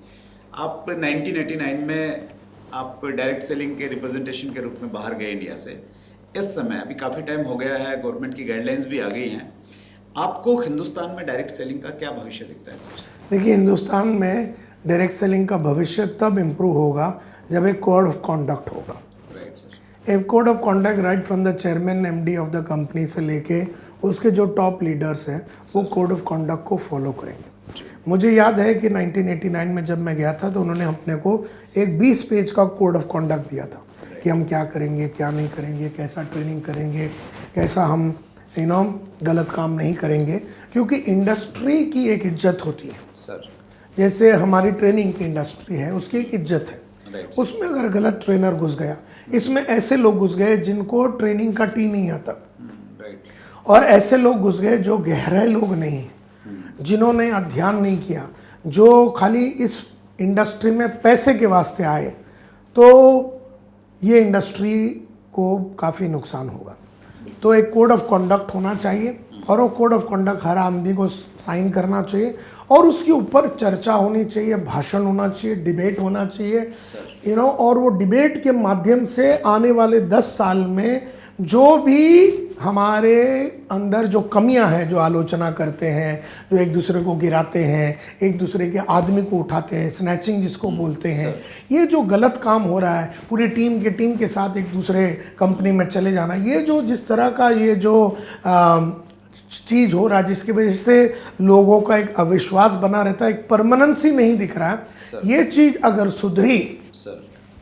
आप 1989 में आप डायरेक्ट सेलिंग के रिप्रेजेंटेशन के रूप में बाहर गए इंडिया से। इस समय अभी काफ़ी टाइम हो गया है, गवर्नमेंट की गाइडलाइंस भी आ गई हैं, आपको हिंदुस्तान में डायरेक्ट सेलिंग का क्या भविष्य दिखता है सर? देखिए, हिंदुस्तान में डायरेक्ट सेलिंग का भविष्य तब इम्प्रूव होगा जब एक कोड ऑफ कॉन्डक्ट होगा। Right sir. एक code of conduct right from the chairman MD of the company से लेके उसके जो टॉप लीडर्स हैं वो कोड ऑफ कॉन्डक्ट को फॉलो करेंगे। मुझे याद है कि 1989 में जब मैं गया था तो उन्होंने अपने को एक 20 पेज का कोड ऑफ कॉन्डक्ट दिया था कि हम क्या करेंगे, क्या नहीं करेंगे, कैसा ट्रेनिंग करेंगे, कैसा हम गलत काम नहीं करेंगे, क्योंकि इंडस्ट्री की एक इज्जत होती है सर। जैसे हमारी ट्रेनिंग की इंडस्ट्री है, उसकी एक इज्जत है। उसमें अगर गलत ट्रेनर घुस गया, इसमें ऐसे लोग घुस गए जिनको ट्रेनिंग का टी नहीं आता, और ऐसे लोग घुस गए जो गहरे लोग नहीं हैं, जिन्होंने अध्ययन नहीं किया, जो खाली इस इंडस्ट्री में पैसे के वास्ते आए, तो ये इंडस्ट्री को काफ़ी नुकसान होगा। तो एक कोड ऑफ कॉन्डक्ट होना चाहिए और वो कोड ऑफ कंडक्ट हर आदमी को साइन करना चाहिए और उसके ऊपर चर्चा होनी चाहिए, भाषण होना चाहिए, डिबेट होना चाहिए, और वो डिबेट के माध्यम से आने वाले 10 साल में जो भी हमारे अंदर जो कमियां हैं, जो आलोचना करते हैं, जो एक दूसरे को गिराते हैं, एक दूसरे के आदमी को उठाते हैं, स्नैचिंग जिसको बोलते हैं, ये जो गलत काम हो रहा है, पूरी टीम के साथ एक दूसरे कंपनी में चले जाना, ये जो जिस तरह का ये जो चीज़ हो रहा है, जिसकी वजह से लोगों का एक अविश्वास बना रहता है, एक परमानेंसी नहीं दिख रहा है, ये चीज़ अगर सुधरी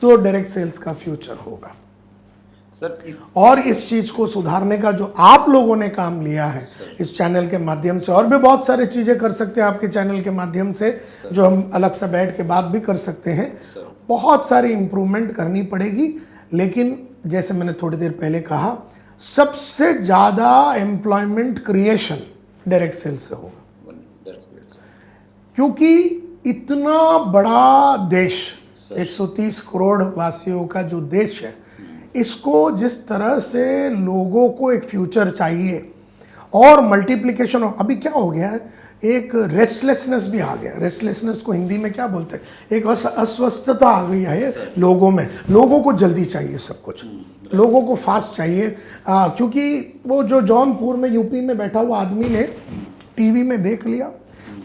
तो डायरेक्ट सेल्स का फ्यूचर होगा सर। और इस चीज को सुधारने का जो आप लोगों ने काम लिया है इस चैनल के माध्यम से, और भी बहुत सारी चीजें कर सकते हैं आपके चैनल के माध्यम से, जो हम अलग से बैठ के बात भी कर सकते हैं। बहुत सारी इंप्रूवमेंट करनी पड़ेगी, लेकिन जैसे मैंने थोड़ी देर पहले कहा, सबसे ज्यादा एम्प्लॉयमेंट क्रिएशन डायरेक्ट सेल्स से होगा, क्योंकि इतना बड़ा देश, 130 करोड़ वासियों का जो देश है, इसको जिस तरह से लोगों को एक फ्यूचर चाहिए और मल्टीप्लिकेशन, अभी क्या हो गया है, एक रेस्टलेसनेस भी आ गया। रेस्टलेसनेस को हिंदी में क्या बोलते हैं, एक अस्वस्थता आ गई है लोगों में। लोगों को जल्दी चाहिए सब कुछ, लोगों को फास्ट चाहिए, क्योंकि वो जो जौनपुर में यूपी में बैठा हुआ आदमी ने टीवी में देख लिया,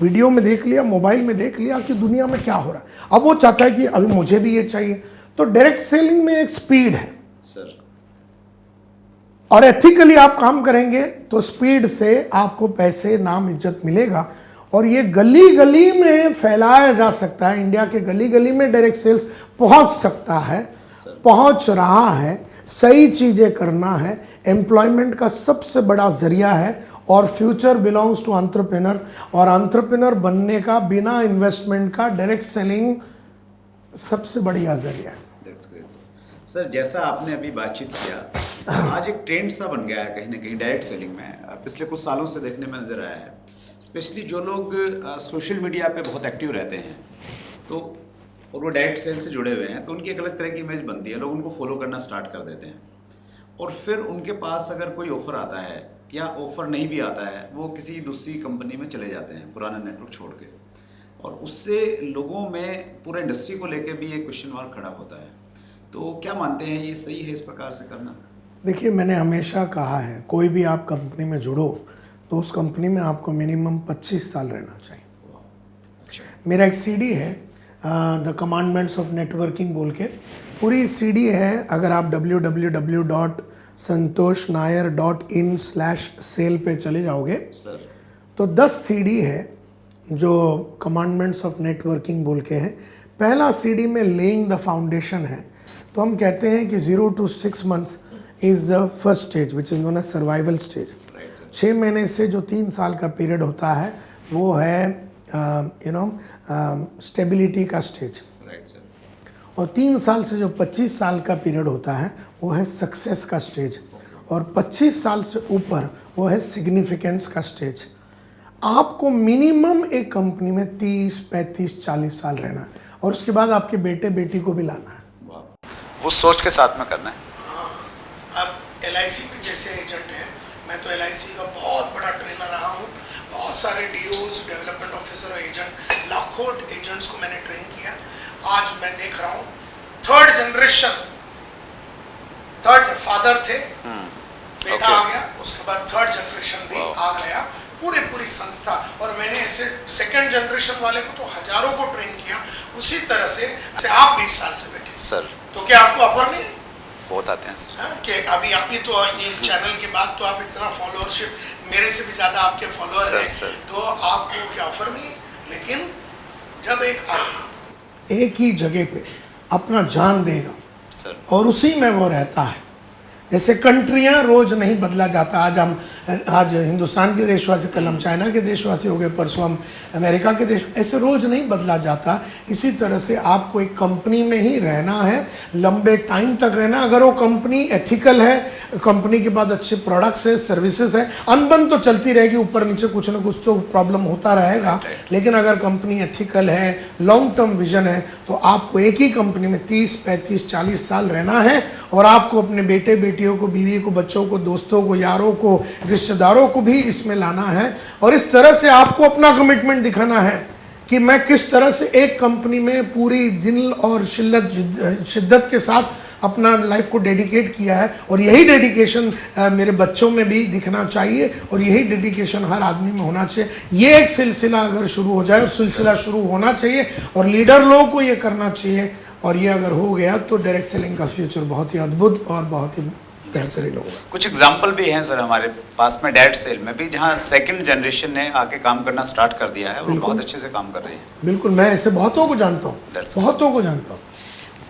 वीडियो में देख लिया, मोबाइल में देख लिया कि दुनिया में क्या हो रहा है, अब वो चाहता है कि अभी मुझे भी ये चाहिए। तो डायरेक्ट सेलिंग में एक स्पीड है सर, और एथिकली आप काम करेंगे तो स्पीड से आपको पैसे, नाम, इज्जत मिलेगा, और ये गली गली में फैलाया जा सकता है। इंडिया के गली गली में डायरेक्ट सेल्स पहुंच सकता है, पहुंच रहा है। सही चीजें करना है, एम्प्लॉयमेंट का सबसे बड़ा जरिया है, और फ्यूचर बिलोंग्स टू एंटरप्रेन्योर, और एंटरप्रेन्योर बनने का बिना इन्वेस्टमेंट का डायरेक्ट सेलिंग सबसे बढ़िया जरिया है। सर, जैसा आपने अभी बातचीत किया, आज एक ट्रेंड सा बन गया है कहीं ना कहीं डायरेक्ट सेलिंग में, पिछले कुछ सालों से देखने में नज़र आया है। स्पेशली जो लोग सोशल मीडिया पे बहुत एक्टिव रहते हैं, तो और वो डायरेक्ट सेल से जुड़े हुए हैं, तो उनकी एक अलग तरह की इमेज बनती है, लोग उनको फॉलो करना स्टार्ट कर देते हैं, और फिर उनके पास अगर कोई ऑफ़र आता है या ऑफ़र नहीं भी आता है, वो किसी दूसरी कंपनी में चले जाते हैं पुराना नेटवर्क छोड़ के, और उससे लोगों में पूरा इंडस्ट्री को लेके भी एक क्वेश्चन मार्क खड़ा होता है। तो क्या मानते हैं, ये सही है इस प्रकार से करना? देखिए, मैंने हमेशा कहा है, कोई भी आप कंपनी में जुड़ो तो उस कंपनी में आपको मिनिमम 25 साल रहना चाहिए। अच्छा। मेरा एक सीडी है, द कमांडमेंट्स ऑफ नेटवर्किंग बोल के, पूरी सीडी है। अगर आप www.santoshnair.in/sale पे चले जाओगे सर, तो 10 सीडी है जो कमांडमेंट्स ऑफ नेटवर्किंग बोल के हैं। पहला सीडी में लेइंग द फाउंडेशन है, तो हम कहते हैं कि 0 to 6 months is the first stage which is known as survival stage. 6 महीने से जो 3 साल का पीरियड होता है वो है स्टेबिलिटी का स्टेज, और 3 साल से जो 25 साल का पीरियड होता है वो है सक्सेस का स्टेज, और 25 साल से ऊपर वो है सिग्निफिकेंस का स्टेज। आपको मिनिमम एक कंपनी में 30, 35, 40 साल रहना है, और उसके बाद आपके बेटे बेटी को भी लाना है। वो सोच के साथ में करना है। अब LIC में जैसे एजेंट है, मैं तो LIC का बहुत बड़ा ट्रेनर रहा हूँ, बहुत सारे DOs, डेवलपमेंट ऑफिसर और एजेंट, लाखों एजेंट्स को मैंने ट्रेन किया। आज मैं देख रहा हूँ थर्ड जनरेशन, फादर थे, बेटा आ गया, उसके बाद थर्ड जनरेशन भी आ गया, पूरी संस्था। और मैंने ऐसे सेकंड जनरेशन वाले को तो हजारों को ट्रेन किया। उसी तरह से आप 20 साल से बैठे सर, तो क्या आपको ऑफर नहीं है? बहुत आते हैं सर। कि अभी तो ये चैनल के बाद तो आप इतना फॉलोअरशिप, मेरे से भी ज़्यादा आपके फॉलोअर हैं, तो आपको क्या ऑफर नहीं है? लेकिन जब एक आदमी एक ही जगह पे अपना जान देगा सर, और उसी में वो रहता है, जैसे कंट्रियां रोज नहीं बदला जाता, आज हिंदुस्तान के देशवासी, कल हम चाइना के देशवासी हो गए, परसों हम अमेरिका के देश, ऐसे रोज नहीं बदला जाता। इसी तरह से आपको एक कंपनी में ही रहना है, लंबे टाइम तक रहना। अगर वो कंपनी एथिकल है, कंपनी के पास अच्छे प्रोडक्ट्स है, सर्विसेज है, अनबन तो चलती रहेगी, ऊपर नीचे कुछ ना कुछ तो प्रॉब्लम होता रहेगा, लेकिन अगर कंपनी एथिकल है, लॉन्ग टर्म विजन है, तो आपको एक ही कंपनी में 30, 35, 40 साल रहना है, और आपको अपने बेटे बेटी बेटियों को, बीवी को, बच्चों को, दोस्तों को, यारों को, रिश्तेदारों को भी इसमें लाना है। और इस तरह से आपको अपना कमिटमेंट दिखाना है कि मैं किस तरह से एक कंपनी में पूरी दिल और शिद्दत के साथ अपना लाइफ को डेडिकेट किया है। और यही डेडिकेशन मेरे बच्चों में भी दिखना चाहिए और यही डेडिकेशन हर आदमी में होना चाहिए। ये एक सिलसिला अगर शुरू हो जाए, और सिलसिला शुरू होना चाहिए और लीडर लोगों को ये करना चाहिए, और ये अगर हो गया तो डायरेक्ट सेलिंग का फ्यूचर बहुत ही अद्भुत और बहुत ही बेहतरीन होगा। कुछ एग्जाम्पल भी हैं सर हमारे पास में डायरेक्ट सेल में भी, जहाँ सेकंड जनरेशन ने आके काम करना स्टार्ट कर दिया है और बहुत अच्छे से काम कर रही है। बिल्कुल, मैं ऐसे बहुतों को जानता हूँ, बहुतों को जानता हूँ।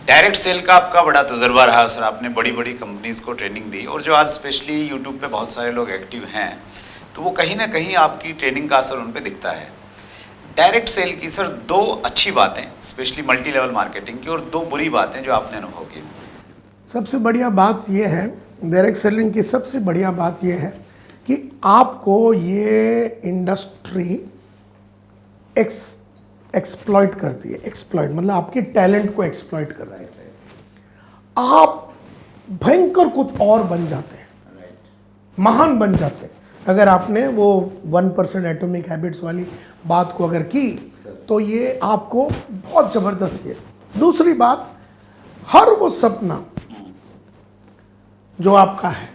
डायरेक्ट सेल का आपका बड़ा तजुर्बा रहा सर, आपने बड़ी बड़ी कंपनीज को ट्रेनिंग दी, और जो आज स्पेशली यूट्यूब पे बहुत सारे लोग एक्टिव हैं, तो वो कहीं ना कहीं आपकी ट्रेनिंग का असर उन पे दिखता है। डायरेक्ट सेल की सर दो अच्छी बातें, स्पेशली मल्टी लेवल मार्केटिंग की, और दो बुरी बातें जो आपने अनुभव की। सबसे बढ़िया बात यह है, डायरेक्ट सेलिंग की सबसे बढ़िया बात यह है कि आपको ये इंडस्ट्री एक्सप्लॉइट करती है। एक्सप्लॉइट मतलब आपके टैलेंट को एक्सप्लॉइट करती है। आप भयंकर कुछ और बन जाते हैं, महान बन जाते हैं। अगर आपने वो 1% एटॉमिक हैबिट्स वाली बात को अगर की तो ये आपको बहुत ज़बरदस्त है। दूसरी बात, हर वो सपना जो आपका है,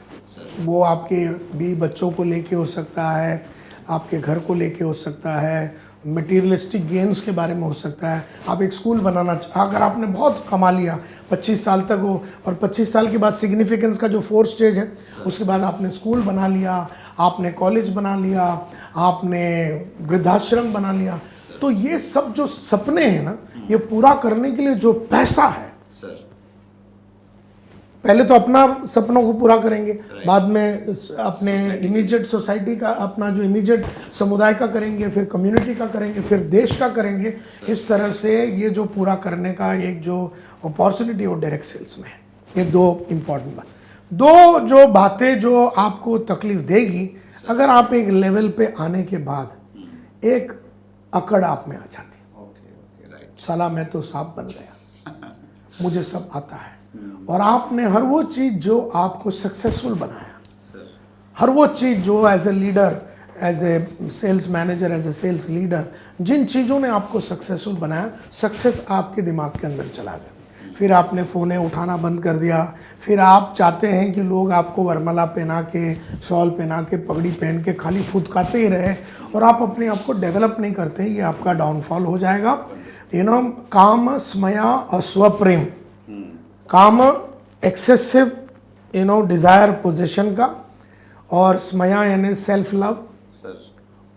वो आपके भी बच्चों को लेके हो सकता है, आपके घर को लेके हो सकता है, मटेरियलिस्टिक गेन्स के बारे में हो सकता है। आप एक स्कूल बनाना, अगर आपने बहुत कमा लिया 25 साल तक हो, और 25 साल के बाद सिग्निफिकेंस का जो 4th स्टेज है, उसके बाद आपने स्कूल बना लिया, आपने कॉलेज बना लिया, आपने वृद्धाश्रम बना लिया, तो ये सब जो सपने हैं ना, ये पूरा करने के लिए जो पैसा है सर, पहले तो अपना सपनों को पूरा करेंगे, बाद में अपने इमीडिएट सोसाइटी का, अपना जो इमीडिएट समुदाय का करेंगे, फिर कम्युनिटी का करेंगे, फिर देश का करेंगे। इस तरह से ये जो पूरा करने का एक जो अपॉर्चुनिटी वो डायरेक्ट सेल्स में है। ये दो इम्पॉर्टेंट बात, दो जो बातें जो आपको तकलीफ देगी, अगर आप एक लेवल पे आने के बाद एक अकड़ आप में आ जाती है। साला मैं तो सांप बन गया, मुझे सब आता है। और आपने हर वो चीज़ जो आपको सक्सेसफुल बनाया, हर वो चीज़ जो as a leader, as a sales manager, as a sales leader, जिन चीज़ों ने आपको सक्सेसफुल बनाया, सक्सेस आपके दिमाग के अंदर चला गया। फिर आपने फ़ोने उठाना बंद कर दिया। फिर आप चाहते हैं कि लोग आपको वरमाला पहना के, शॉल पहना के, पगड़ी पहन के खाली फुदकाते ही रहे, और आप अपने आप को डेवलप नहीं करते। ये आपका डाउनफॉल हो जाएगा। काम, स्मया और स्वप्रेम। काम एक्सेसिव डिज़ायर पोजीशन का, और स्मया यानी सेल्फ लव,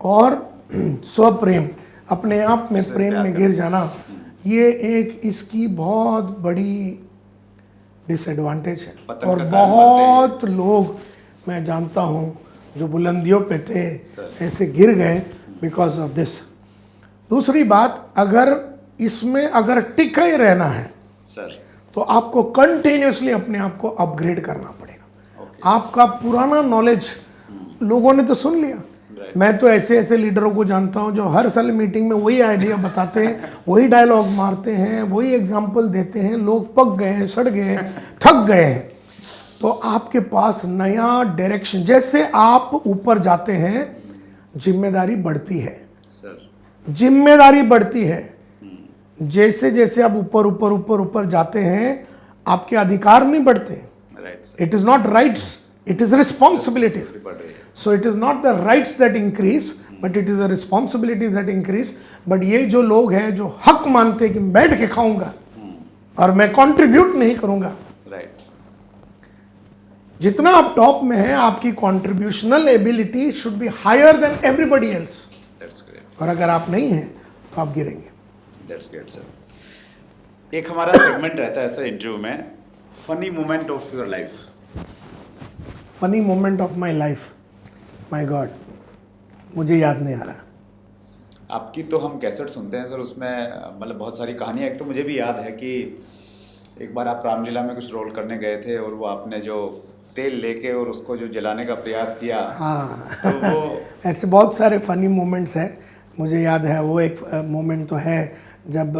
और स्वप्रेम अपने आप में प्रेम में गिर जाना। ये एक इसकी बहुत बड़ी डिसएडवांटेज है। और बहुत लोग मैं जानता हूँ जो बुलंदियों पे थे, ऐसे गिर गए बिकॉज ऑफ दिस। दूसरी बात, अगर इसमें अगर टिके रहना है सर, तो आपको कंटिन्यूसली अपने आप को अपग्रेड करना पड़ेगा। आपका पुराना नॉलेज लोगों ने तो सुन लिया। मैं तो ऐसे ऐसे लीडरों को जानता हूं जो हर साल मीटिंग में वही आइडिया बताते हैं, वही डायलॉग मारते हैं, वही एग्जाम्पल देते हैं। लोग पक गए, सड़ गए, थक गए। तो आपके पास नया डायरेक्शन, जैसे आप ऊपर जाते हैं जिम्मेदारी बढ़ती है सर, जिम्मेदारी बढ़ती है। जैसे जैसे आप ऊपर ऊपर ऊपर ऊपर जाते हैं, आपके अधिकार नहीं बढ़ते। It is not rights, it is responsibilities. So it is not the rights that increase, but it is the responsibilities that increase. But ये जो लोग हैं जो हक मानते हैं कि मैं बैठ के खाऊंगा और मैं कंट्रीब्यूट नहीं करूंगा, जितना आप टॉप में हैं, आपकी contributional ability should be higher than everybody else. और अगर आप नहीं हैं तो आप गिरेंगे। That's great, sir. एक हमारा सेगमेंट रहता है सर इंटरव्यू में, funny moment of your life. Funny moment of my life, my God, मुझे याद नहीं आ रहा। आपकी तो हम कैसेट सुनते हैं सर, उसमें मतलब बहुत सारी कहानियाँ। एक तो मुझे भी याद है कि एक बार आप रामलीला में कुछ रोल करने गए थे, और वो आपने जो तेल लेके और उसको जो जलाने का प्रयास किया। हाँ, तो वो ऐसे बहुत सारे फनी मोमेंट्स हैं। मुझे याद है वो एक मोमेंट तो है जब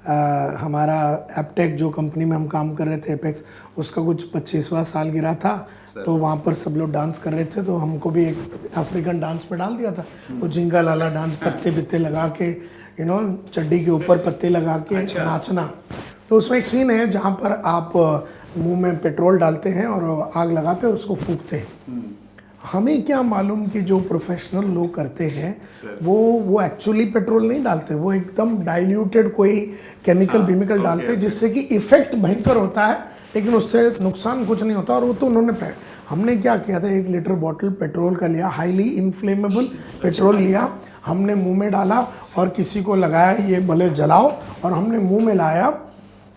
हमारा एपटेक जो कंपनी में हम काम कर रहे थे एपेक्स, उसका कुछ 25वां साल गिरा था, तो वहाँ पर सब लोग डांस कर रहे थे, तो हमको भी एक अफ्रीकन डांस पे डाल दिया था। वो जिंगा लाला डांस, पत्ते बित्ते लगा के चड्डी के ऊपर पत्ते लगा के नाचना। तो उसमें एक सीन है जहाँ पर आप मुंह में पेट्रोल डालते हैं और आग लगाते हैं, उसको फूंकते हैं। हमें क्या मालूम कि जो प्रोफेशनल लोग करते हैं वो एक्चुअली पेट्रोल नहीं डालते, वो एकदम डाइल्यूटेड कोई केमिकल बिमिकल डालते हैं, जिससे कि इफेक्ट भयंकर होता है, लेकिन उससे नुकसान कुछ नहीं होता। और वो तो उन्होंने हमने क्या किया था, 1 लीटर बॉटल पेट्रोल का लिया, हाईली इन्फ्लेमेबल पेट्रोल लिया, हमने मुंह में डाला और किसी को लगाया ये भले जलाओ, और हमने मुंह में लाया,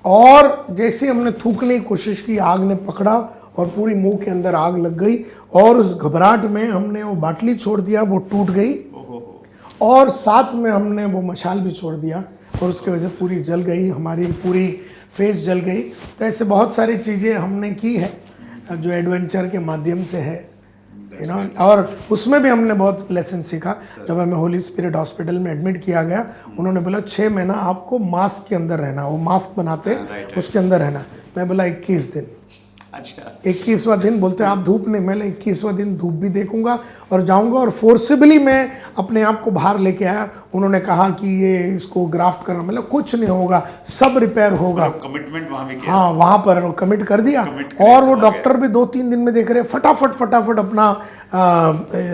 और जैसे हमने थूकने की कोशिश की, आग ने पकड़ा और पूरी मुंह के अंदर आग लग गई। और उस घबराहट में हमने वो बाटली छोड़ दिया, वो टूट गई, और साथ में हमने वो मशाल भी छोड़ दिया, और उसके वजह से पूरी जल गई, हमारी पूरी फेस जल गई। तो ऐसे बहुत सारी चीज़ें हमने की है जो एडवेंचर के माध्यम से है, और उसमें भी हमने बहुत लेसन सीखा। जब हमें होली स्पिरिट हॉस्पिटल में एडमिट किया गया, उन्होंने बोला 6 महीना आपको मास्क के अंदर रहना, वो मास्क बनाते उसके अंदर रहना। मैं बोला 21 दिन। अच्छा, 21वां दिन बोलते आप धूप नहीं, मैं 21वां दिन धूप भी देखूंगा और जाऊंगा, और फोर्सिबली मैं अपने आप को बाहर लेके आया। उन्होंने कहा कि ये इसको ग्राफ्ट करना, मतलब कुछ नहीं होगा, सब रिपेयर होगा। कमिटमेंट वहां भी किया। हाँ, वहां पर कमिट कर दिया, और वो डॉक्टर भी 2-3 दिन में देख रहे, फटाफट अपना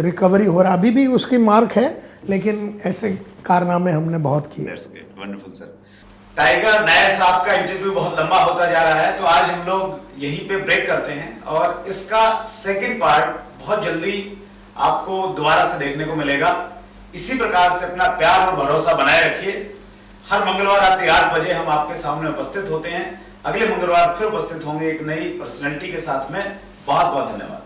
रिकवरी हो रहा। अभी भी उसकी मार्क है, लेकिन ऐसे कारनामे हमने बहुत किए। Wonderful sir. टाइगर नायर साहब का इंटरव्यू बहुत लंबा होता जा रहा है, तो आज हम लोग यहीं पे ब्रेक करते हैं, और इसका सेकंड पार्ट बहुत जल्दी आपको दोबारा से देखने को मिलेगा। इसी प्रकार से अपना प्यार और भरोसा बनाए रखिए। हर मंगलवार रात्रि 8 बजे हम आपके सामने उपस्थित होते हैं। अगले मंगलवार फिर उपस्थित होंगे एक नई पर्सनैलिटी के साथ में। बहुत बहुत धन्यवाद।